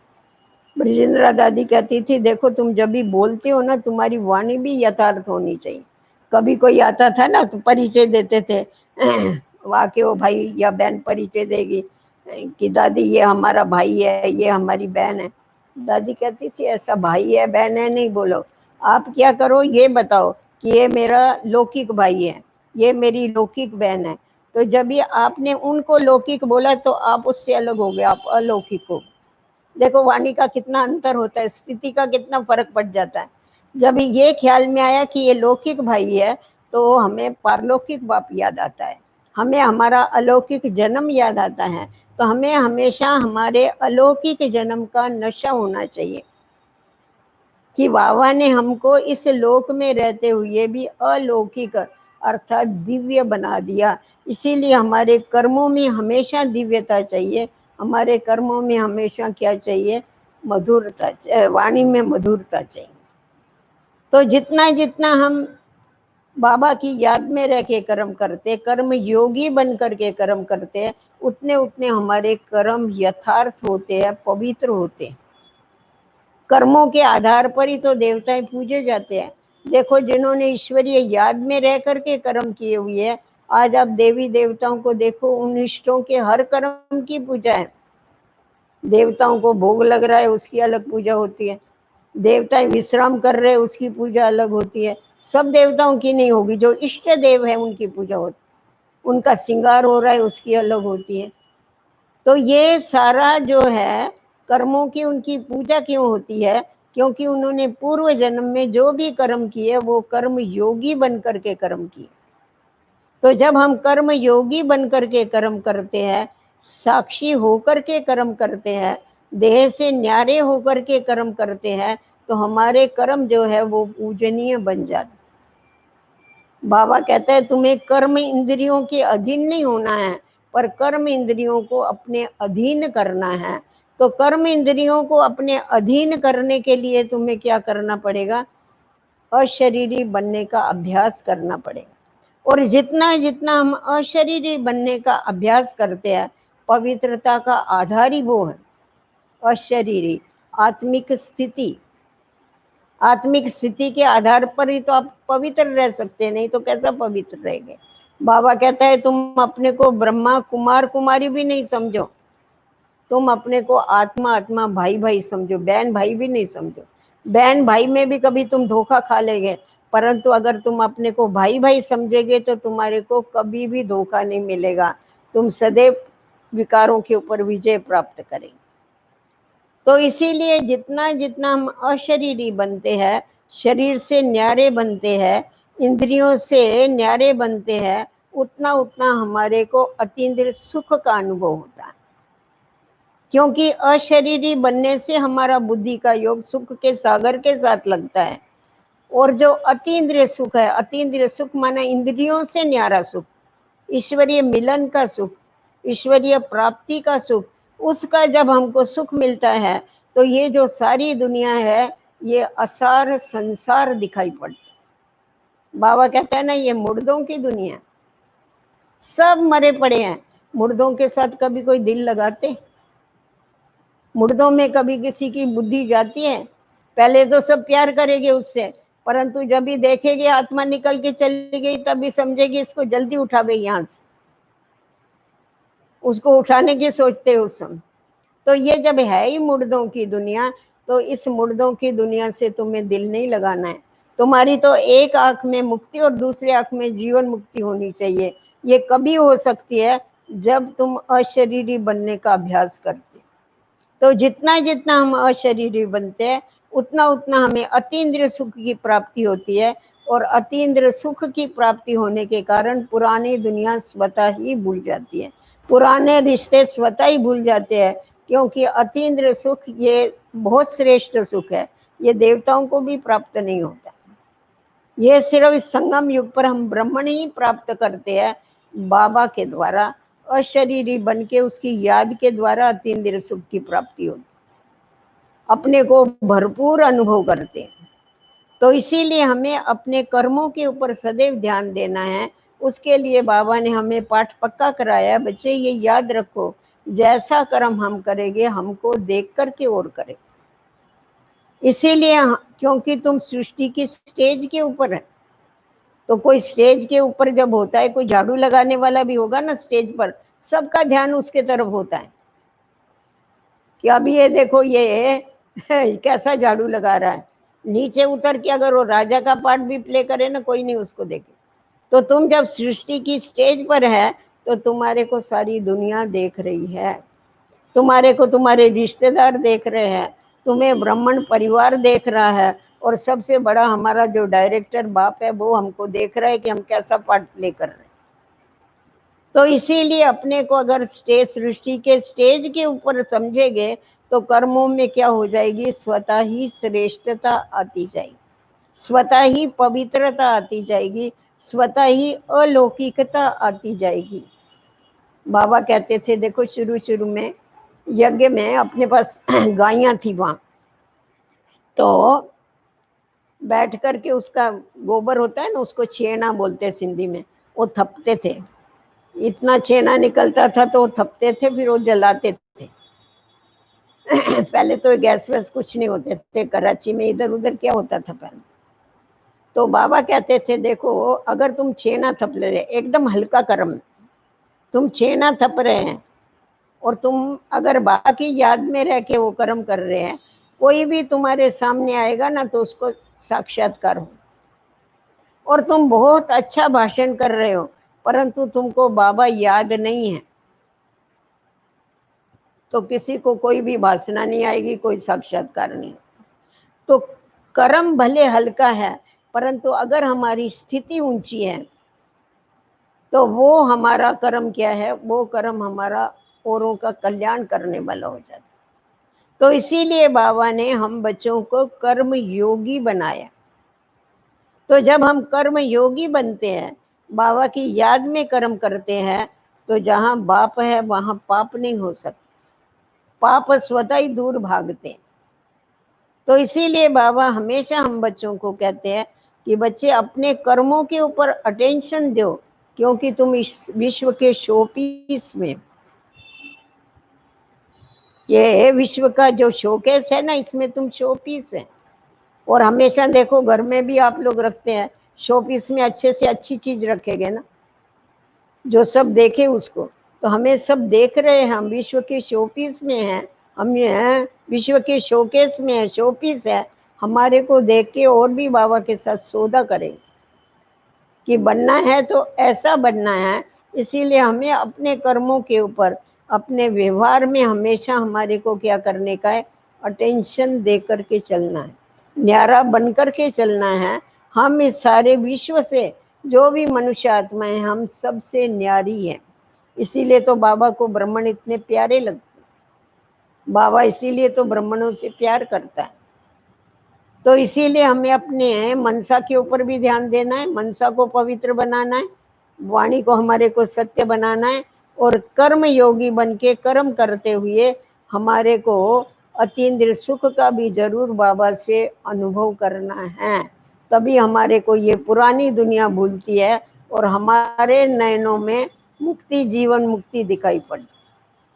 B: ब्रिजेंद्रा दादी कहती थी देखो तुम जब भी बोलते हो ना, तुम्हारी वाणी भी यथार्थ होनी चाहिए। कभी कोई आता था ना तो परिचय देते थे, वहाँ के वो भाई या बहन परिचय देगी कि दादी ये हमारा भाई है, ये हमारी बहन है। दादी कहती थी ऐसा भाई है बहन है नहीं बोलो, आप क्या करो ये बताओ कि ये मेरा लौकिक भाई है, ये मेरी लौकिक बहन है। तो जब भी आपने उनको लौकिक बोला तो आप उससे अलग हो गए, आप अलौकिक हो। देखो वाणी का कितना अंतर होता है, स्थिति का कितना फर्क पड़ जाता है। जब ये ख्याल में आया कि ये लौकिक भाई है तो हमें पारलौकिक बाप याद आता है, हमें हमारा अलौकिक जन्म याद आता है। तो हमें हमेशा हमारे अलौकिक जन्म का नशा होना चाहिए कि बाबा ने हमको इस लोक में रहते हुए भी अलौकिक अर्थात दिव्य बना दिया। इसीलिए हमारे कर्मों में हमेशा दिव्यता चाहिए, हमारे कर्मों में हमेशा क्या चाहिए, मधुरता, वाणी में मधुरता चाहिए। तो जितना जितना हम बाबा की याद में रह के कर्म करते, कर्म योगी बन करके कर्म करते हैं, उतने उतने हमारे कर्म यथार्थ होते हैं, पवित्र होते हैं। कर्मों के आधार पर ही तो देवताएं पूजे जाते हैं। देखो जिन्होंने ईश्वरीय याद में रह करके कर्म किए हुए हैं, आज आप देवी देवताओं को देखो, उन इष्टों के हर कर्म की पूजा है। देवताओं को भोग लग रहा है उसकी अलग पूजा होती है, देवताएं विश्राम कर रहे उसकी पूजा अलग होती है। सब देवताओं की नहीं होगी, जो इष्ट देव है उनकी पूजा होती है, उनका श्रृंगार हो रहा है उसकी अलग होती है। तो ये सारा जो है कर्मों की उनकी पूजा क्यों होती है? क्योंकि उन्होंने पूर्व जन्म में जो भी कर्म किए वो कर्म योगी बन करके कर्म किए। तो जब हम कर्म योगी बन करके कर्म करते हैं, साक्षी होकर के कर्म करते हैं, देह से न्यारे होकर के कर्म करते हैं, तो हमारे कर्म जो है वो पूजनीय बन जाते। बाबा कहता है तुम्हें कर्म इंद्रियों के अधीन नहीं होना है, पर कर्म इंद्रियों को अपने अधीन करना है। तो कर्म इंद्रियों को अपने अधीन करने के लिए तुम्हें क्या करना पड़ेगा? अशरीरी बनने का अभ्यास करना पड़ेगा। और जितना जितना हम अशरीरी बनने का अभ्यास करते हैं, पवित्रता का आधार ही वो है अशरीरी आत्मिक स्थिति। आत्मिक स्थिति के आधार पर ही तो आप पवित्र रह सकते हैं, नहीं तो कैसा पवित्र रहेंगे? बाबा कहता है तुम अपने को ब्रह्मा कुमार कुमारी भी नहीं समझो, तुम अपने को आत्मा आत्मा भाई भाई समझो, बहन भाई भी नहीं समझो। बहन भाई में भी कभी तुम धोखा खा लेंगे, परंतु अगर तुम अपने को भाई भाई समझेगे तो तुम्हारे को कभी भी धोखा नहीं मिलेगा, तुम सदैव विकारों के ऊपर विजय प्राप्त करेंगे। तो इसीलिए जितना जितना हम अशरीरी बनते हैं, शरीर से न्यारे बनते हैं, इंद्रियों से न्यारे बनते हैं, उतना उतना हमारे को अतीन्द्रिय सुख का अनुभव होता है। क्योंकि अशरीरी बनने से हमारा बुद्धि का योग सुख के सागर के साथ लगता है। और जो अतीन्द्रिय सुख है, अतीन्द्रिय सुख माना इंद्रियों से न्यारा सुख, ईश्वरीय मिलन का सुख, ईश्वरीय प्राप्ति का सुख, उसका जब हमको सुख मिलता है तो ये जो सारी दुनिया है ये असार संसार दिखाई पड़ता। बाबा कहता है ना, ये मुर्दों की दुनिया, सब मरे पड़े हैं। मुर्दों के साथ कभी कोई दिल लगाते? मुर्दों में कभी किसी की बुद्धि जाती है? पहले तो सब प्यार करेंगे उससे, परंतु जब भी देखेंगे आत्मा निकल के चली गई तब भी समझेगी इसको जल्दी उठावे यहाँ से, उसको उठाने की सोचते उस समय। तो ये जब है ही मुर्दों की दुनिया, तो इस मुर्दों की दुनिया से तुम्हें दिल नहीं लगाना है। तुम्हारी तो एक आंख में मुक्ति और दूसरी आंख में जीवन मुक्ति होनी चाहिए। ये कभी हो सकती है जब तुम अशरीरी बनने का अभ्यास करते। तो जितना जितना हम अशरीरी बनते हैं उतना उतना हमें अतीन्द्रिय सुख की प्राप्ति होती है। और अतीन्द्रिय सुख की प्राप्ति होने के कारण पुरानी दुनिया स्वतः ही भूल जाती है, पुराने रिश्ते स्वतः ही भूल जाते हैं। क्योंकि अतीन्द्रिय सुख ये बहुत श्रेष्ठ सुख है, ये देवताओं को भी प्राप्त नहीं होता। ये सिर्फ इस संगम युग पर हम ब्राह्मण ही प्राप्त करते हैं, बाबा के द्वारा अशरीरी बन के उसकी याद के द्वारा अतीन्द्रिय सुख की प्राप्ति होती, अपने को भरपूर अनुभव करते हैं। तो इसीलिए हमें अपने कर्मों के ऊपर सदैव ध्यान देना है। उसके लिए बाबा ने हमें पाठ पक्का कराया, बच्चे ये याद रखो, जैसा कर्म हम करेंगे हमको देख करके और करें। इसीलिए क्योंकि तुम सृष्टि की स्टेज के ऊपर है, तो कोई स्टेज के ऊपर जब होता है, कोई झाड़ू लगाने वाला भी होगा ना स्टेज पर, सबका ध्यान उसके तरफ होता है कि अभी ये देखो ये कैसा झाड़ू लगा रहा है। नीचे उतर के अगर वो राजा का पार्ट भी प्ले करे ना, कोई नहीं उसको देखे। तो तुम जब सृष्टि की स्टेज पर है तो तुम्हारे को सारी दुनिया देख रही है, तुम्हारे को तुम्हारे रिश्तेदार देख रहे हैं, तुम्हें ब्राह्मण परिवार देख रहा है, और सबसे बड़ा हमारा जो डायरेक्टर बाप है वो हमको देख रहा है कि हम कैसा पार्ट प्ले कर रहे हैं। तो इसीलिए अपने को अगर स्टेज सृष्टि के स्टेज के ऊपर समझेंगे तो कर्मों में क्या हो जाएगी, स्वतः ही श्रेष्ठता आती जाएगी, स्वतः ही पवित्रता आती जाएगी, स्वतः ही अलौकिकता आती जाएगी। बाबा कहते थे, देखो शुरू शुरू में यज्ञ में अपने पास गायें थी वहां, तो बैठ करके उसका गोबर होता है ना, उसको छेना बोलते हैं सिंधी में, वो थपते थे। इतना छेना निकलता था तो वो थपते थे, फिर वो जलाते थे। पहले तो गैस वैस कुछ नहीं होते थे कराची में, इधर उधर क्या होता था पहले। तो बाबा कहते थे देखो अगर तुम छेना थप ले रहे, एकदम हल्का कर्म, तुम छेना थप रहे हैं और तुम अगर बाबा की याद में रह के वो कर्म कर रहे हैं, कोई भी तुम्हारे सामने आएगा ना तो उसको साक्षात्कार हो। और तुम बहुत अच्छा भाषण कर रहे हो परंतु तुमको बाबा याद नहीं है तो किसी को कोई भी भाषणा नहीं आएगी, कोई साक्षात्कार नहीं। तो कर्म भले हल्का है परंतु अगर हमारी स्थिति ऊंची है तो वो हमारा कर्म क्या है, वो कर्म हमारा औरों का कल्याण करने वाला हो जाता। तो इसीलिए बाबा ने हम बच्चों को कर्म योगी बनाया। तो जब हम कर्म योगी बनते हैं, बाबा की याद में कर्म करते हैं, तो जहाँ बाप है वहाँ पाप नहीं हो सकता, पाप स्वतः ही दूर भागते। तो इसीलिए बाबा हमेशा हम बच्चों को कहते हैं कि बच्चे अपने कर्मों के ऊपर अटेंशन दो, क्योंकि तुम इस विश्व के शोपीस में, ये विश्व का जो शोकेस है ना, इसमें तुम शोपीस है। और हमेशा देखो घर में भी आप लोग रखते हैं शोपीस में अच्छे से अच्छी चीज रखेंगे ना, जो सब देखे उसको। तो हमें सब देख रहे हैं, हम विश्व के शोपीस में हैं, हम हैं विश्व के शोकेस में है, शोपीस है। हमारे को देख के और भी बाबा के साथ सौदा करें कि बनना है तो ऐसा बनना है। इसीलिए हमें अपने कर्मों के ऊपर, अपने व्यवहार में हमेशा हमारे को क्या करने का है, अटेंशन दे करके चलना है, न्यारा बन करके चलना है। हम इस सारे विश्व से जो भी मनुष्य आत्माएं, हम सबसे न्यारी हैं। इसीलिए तो बाबा को ब्राह्मण इतने प्यारे लगते, बाबा इसीलिए तो ब्राह्मणों से प्यार करता है। तो इसीलिए हमें अपने मनसा के ऊपर भी ध्यान देना है, मनसा को पवित्र बनाना है, वाणी को हमारे को सत्य बनाना है, और कर्म योगी बन के कर्म करते हुए हमारे को अतीन्द्रिय सुख का भी जरूर बाबा से अनुभव करना है। तभी हमारे को ये पुरानी दुनिया भूलती है और हमारे नयनों में मुक्ति, जीवन मुक्ति दिखाई पड़ती।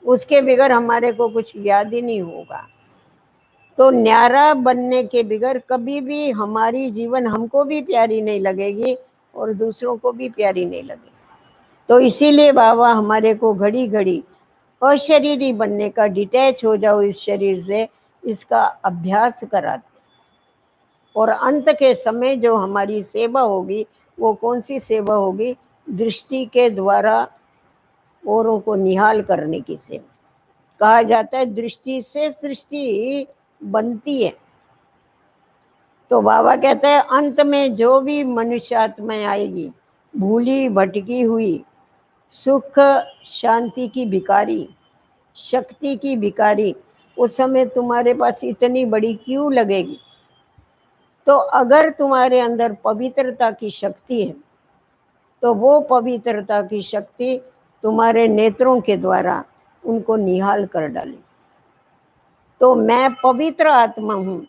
B: उसके बगैर हमारे को कुछ याद ही नहीं होगा। तो न्यारा बनने के बगैर कभी भी हमारी जीवन हमको भी प्यारी नहीं लगेगी और दूसरों को भी प्यारी नहीं लगेगी। तो इसीलिए बाबा हमारे को घड़ी घड़ी अशरीरी बनने का, डिटैच हो जाओ इस शरीर से, इसका अभ्यास कराते। और अंत के समय जो हमारी सेवा होगी, वो कौन सी सेवा होगी, दृष्टि के द्वारा औरों को निहाल करने की सेवा। कहा जाता है दृष्टि से सृष्टि बनती है। तो बाबा कहते हैं अंत में जो भी मनुष्य आत्माएं आएगी, भूली भटकी हुई, सुख शांति की भिखारी, शक्ति की भिखारी, उस समय तुम्हारे पास इतनी बड़ी क्यों लगेगी। तो अगर तुम्हारे अंदर पवित्रता की शक्ति है तो वो पवित्रता की शक्ति तुम्हारे नेत्रों के द्वारा उनको निहाल कर डाले। तो मैं पवित्र आत्मा हूँ,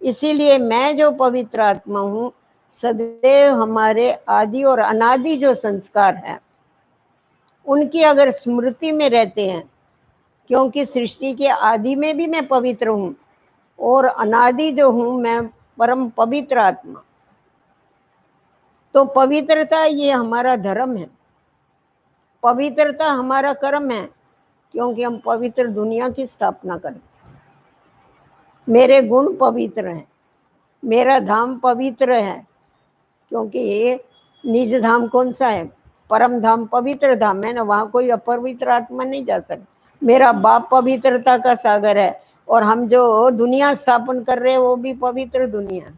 B: इसीलिए मैं जो पवित्र आत्मा हूँ, सदैव हमारे आदि और अनादि जो संस्कार हैं उनकी अगर स्मृति में रहते हैं, क्योंकि सृष्टि के आदि में भी मैं पवित्र हूँ और अनादि जो हूँ मैं परम पवित्र आत्मा। तो पवित्रता ये हमारा धर्म है, पवित्रता हमारा कर्म है, क्योंकि हम पवित्र दुनिया की स्थापना करते। मेरे गुण पवित्र हैं, मेरा धाम पवित्र है, क्योंकि ये निज धाम कौन सा है, परम धाम, पवित्र धाम है ना, वहाँ कोई अपवित्र आत्मा नहीं जा सकती। मेरा बाप पवित्रता का सागर है और हम जो दुनिया स्थापन कर रहे हैं वो भी पवित्र दुनिया।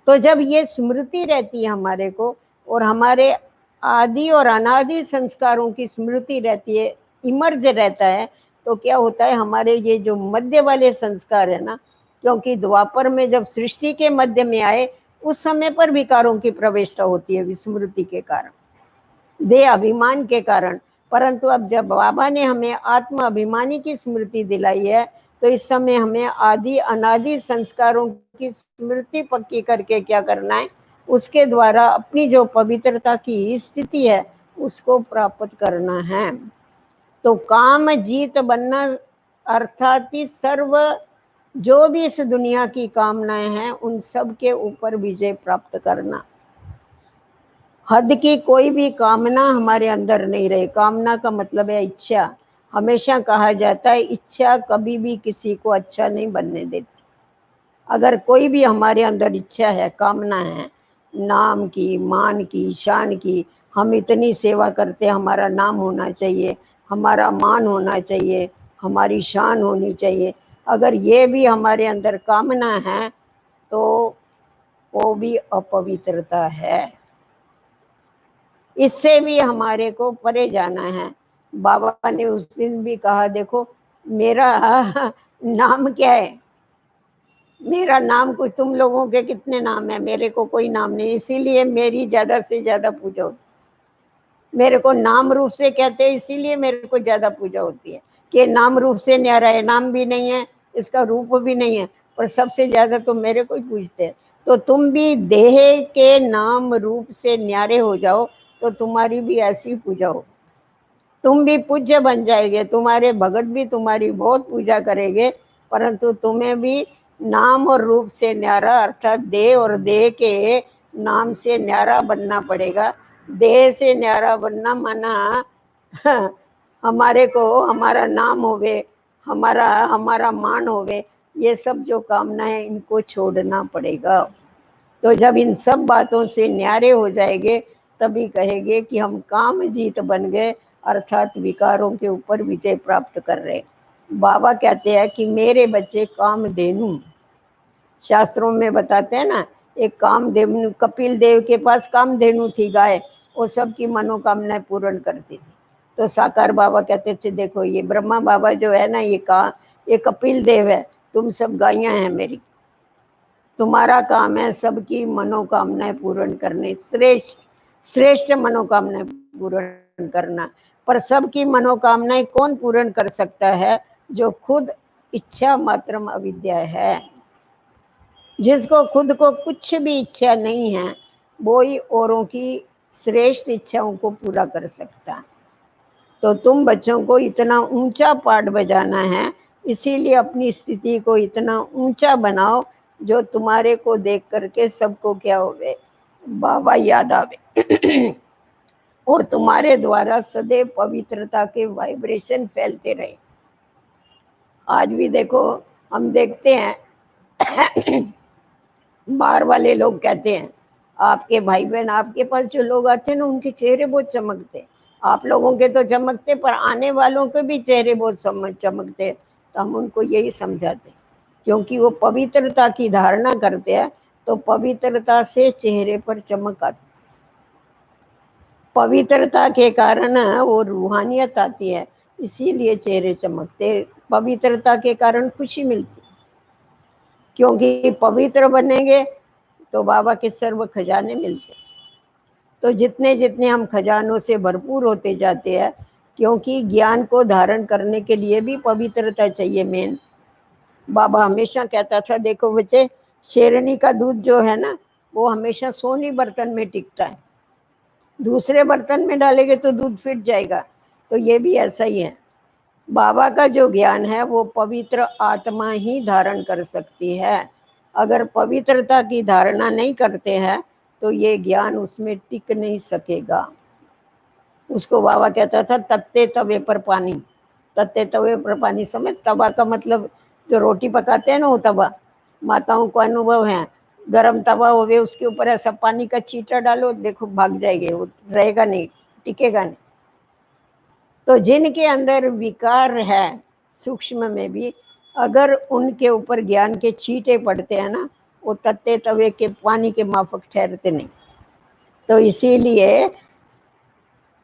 B: तो जब ये स्मृति रहती है हमारे को और हमारे आदि और अनादि संस्कारों की स्मृति रहती है, इमर्ज रहता है, तो क्या होता है, हमारे ये जो मध्य वाले संस्कार है ना, क्योंकि द्वापर में जब सृष्टि के मध्य में आए उस समय पर विकारों की प्रवेशता होती है विस्मृति के कारण, देह अभिमान के कारण। परंतु अब जब बाबा ने हमें आत्मा अभिमानी की स्मृति दिलाई है तो इस समय हमें आदि अनादि संस्कारों की स्मृति पक्की करके क्या करना है, उसके द्वारा अपनी जो पवित्रता की स्थिति है उसको प्राप्त करना है। तो काम जीत बनना अर्थात सर्व जो भी इस दुनिया की कामनाएं हैं उन सब के ऊपर विजय प्राप्त करना। हद की कोई भी कामना हमारे अंदर नहीं रहे। कामना का मतलब है इच्छा, हमेशा कहा जाता है इच्छा कभी भी किसी को अच्छा नहीं बनने देती। अगर कोई भी हमारे अंदर इच्छा है, कामना है, नाम की, मान की, शान की, हम इतनी सेवा करते हैं, हमारा नाम होना चाहिए, हमारा मान होना चाहिए, हमारी शान होनी चाहिए, अगर ये भी हमारे अंदर कामना है तो वो भी अपवित्रता है। इससे भी हमारे को परे जाना है। बाबा ने उस दिन भी कहा, देखो मेरा नाम क्या है, मेरा नाम कोई, तुम लोगों के कितने नाम है, मेरे को कोई नाम नहीं, इसीलिए मेरी ज्यादा से ज्यादा पूजा होती। मेरे को नाम रूप से कहते हैं इसीलिए मेरे को ज्यादा पूजा होती है कि नाम रूप से न्यारा है, नाम भी नहीं है, इसका रूप भी नहीं है, पर सबसे ज्यादा तो मेरे को ही पूजते हैं। तो तुम भी देह के नाम रूप से न्यारे हो जाओ तो तुम्हारी भी ऐसी पूजा हो, तुम भी पूज्य बन जाएंगे, तुम्हारे भगत भी तुम्हारी बहुत पूजा करेंगे, परंतु तुम्हें भी नाम और रूप से न्यारा अर्थात देह और देह के नाम से न्यारा बनना पड़ेगा। देह से न्यारा बनना माना हमारे को हमारा नाम होवे, हमारा हमारा मान होवे, ये सब जो कामना है इनको छोड़ना पड़ेगा। तो जब इन सब बातों से न्यारे हो जाएंगे तभी कहेंगे कि हम काम जीत बन गए, अर्थात विकारों के ऊपर विजय प्राप्त कर रहे। बाबा कहते हैं कि मेरे बच्चे कामधेनु, शास्त्रों में बताते हैं ना, एक कामधेनु, कपिल देव के पास कामधेनु थी गाय, वो सबकी मनोकामनाएं पूर्ण करती थी। तो साकार बाबा कहते थे देखो ये ब्रह्मा बाबा जो है ना, ये कपिल देव है, तुम सब गायें हैं मेरी, तुम्हारा काम है सबकी मनोकामनाएं पूर्ण करने, श्रेष्ठ श्रेष्ठ मनोकामनाएं पूर्ण करना। पर सबकी मनोकामनाएं कौन पूर्ण कर सकता है? जो खुद इच्छा मात्रम अविद्या है, जिसको खुद को कुछ भी इच्छा नहीं है, वो ही औरों की श्रेष्ठ इच्छाओं को पूरा कर सकता है। तो तुम बच्चों को इतना ऊंचा पाठ बजाना है, इसीलिए अपनी स्थिति को इतना ऊंचा बनाओ जो तुम्हारे को देख करके सबको क्या होवे, बाबा याद आवे और तुम्हारे द्वारा सदैव पवित्रता के वाइब्रेशन फैलते रहे। आज भी देखो हम देखते हैं बाहर वाले लोग कहते हैं आपके भाई बहन, आपके पास जो लोग आते हैं ना उनके चेहरे बहुत चमकते, आप लोगों के तो चमकते पर आने वालों के भी चेहरे बहुत चमकते। तो हम उनको यही समझाते, क्योंकि वो पवित्रता की धारणा करते हैं, तो पवित्रता से चेहरे पर चमक आती, पवित्रता के कारण वो रूहानियत आती है, इसीलिए चेहरे चमकते, पवित्रता के कारण खुशी मिलती, क्योंकि पवित्र बनेंगे तो बाबा के सर्व खजाने मिलते। तो जितने जितने हम खजानों से भरपूर होते जाते हैं, क्योंकि ज्ञान को धारण करने के लिए भी पवित्रता चाहिए मेन। बाबा हमेशा कहता था देखो बच्चे, शेरनी का दूध जो है ना वो हमेशा सोनी बर्तन में टिकता है, दूसरे बर्तन में डालेंगे तो दूध फिट जाएगा। तो ये भी ऐसा ही है, बाबा का जो ज्ञान है वो पवित्र आत्मा ही धारण कर सकती है। अगर पवित्रता की धारणा नहीं करते हैं तो ये ज्ञान उसमें टिक नहीं सकेगा। उसको बाबा कहता था तत्ते तवे पर पानी, तत्ते तवे पर पानी समझ, तवा का मतलब जो रोटी पकाते हैं ना वो तवा, माताओं को अनुभव है, गरम तवा होवे उसके ऊपर ऐसा पानी का छींटा डालो, देखो भाग जाएंगे, वो रहेगा नहीं, टिकेगा नहीं। तो जिनके अंदर विकार है सूक्ष्म में भी, अगर उनके ऊपर ज्ञान के छींटे पड़ते हैं ना, वो तत्ते तवे के पानी के माफक ठहरते नहीं। तो इसीलिए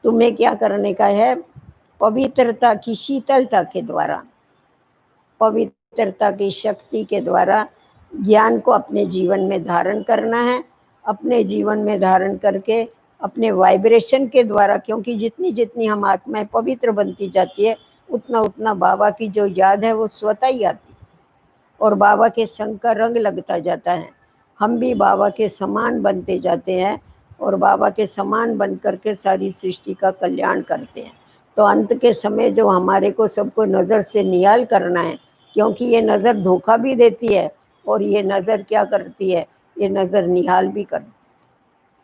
B: तुम्हें क्या करने का है, पवित्रता की शीतलता के द्वारा, पवित्रता की शक्ति के द्वारा ज्ञान को अपने जीवन में धारण करना है। अपने जीवन में धारण करके अपने वाइब्रेशन के द्वारा, क्योंकि जितनी जितनी हम आत्माएं पवित्र बनती जाती है उतना उतना बाबा की जो याद है वो स्वतः ही आती और बाबा के संग का रंग लगता जाता है। हम भी बाबा के समान बनते जाते हैं और बाबा के समान बन करके सारी सृष्टि का कल्याण करते हैं। तो अंत के समय जो हमारे को सबको नज़र से निहाल करना है, क्योंकि ये नज़र धोखा भी देती है और ये नज़र क्या करती है, ये नज़र निहाल भी करती।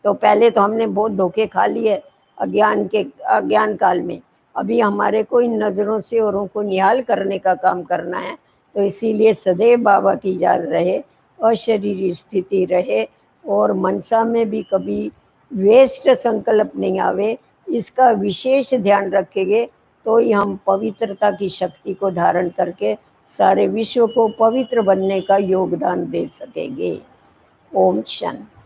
B: तो पहले तो हमने बहुत धोखे खा लिए अज्ञान काल में, अभी हमारे को इन नज़रों से औरों को निहाल करने का काम करना है। तो इसीलिए सदैव बाबा की याद रहे, अशरीरी स्थिति रहे और मनसा में भी कभी वेस्ट संकल्प नहीं आवे, इसका विशेष ध्यान रखेंगे तो ही हम पवित्रता की शक्ति को धारण करके सारे विश्व को पवित्र बनने का योगदान दे सकेंगे। ओम शांति।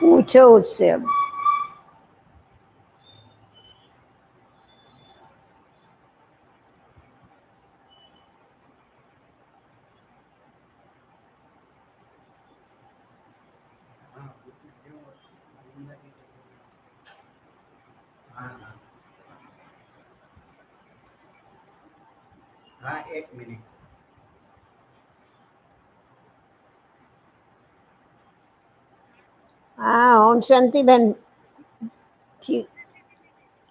B: पूछो उससे अब।
A: हाँ हाँ हाँ, एक मिनट।
B: हाँ ओम शांति बहन। ठीक,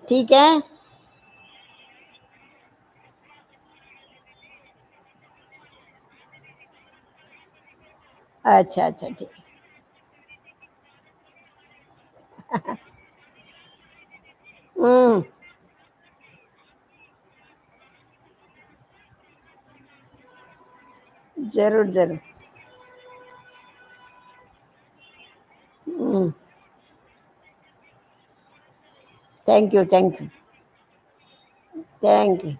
B: ठीक है। अच्छा अच्छा ठीक। हम्म, जरूर जरूर। Thank you thank you thank you.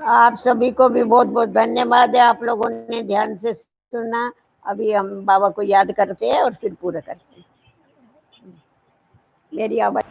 B: आप सभी को भी बहुत बहुत धन्यवाद है, आप लोगों ने ध्यान से सुना। अभी हम बाबा को याद करते हैं और फिर पूरा करते हैं। मेरी आवाज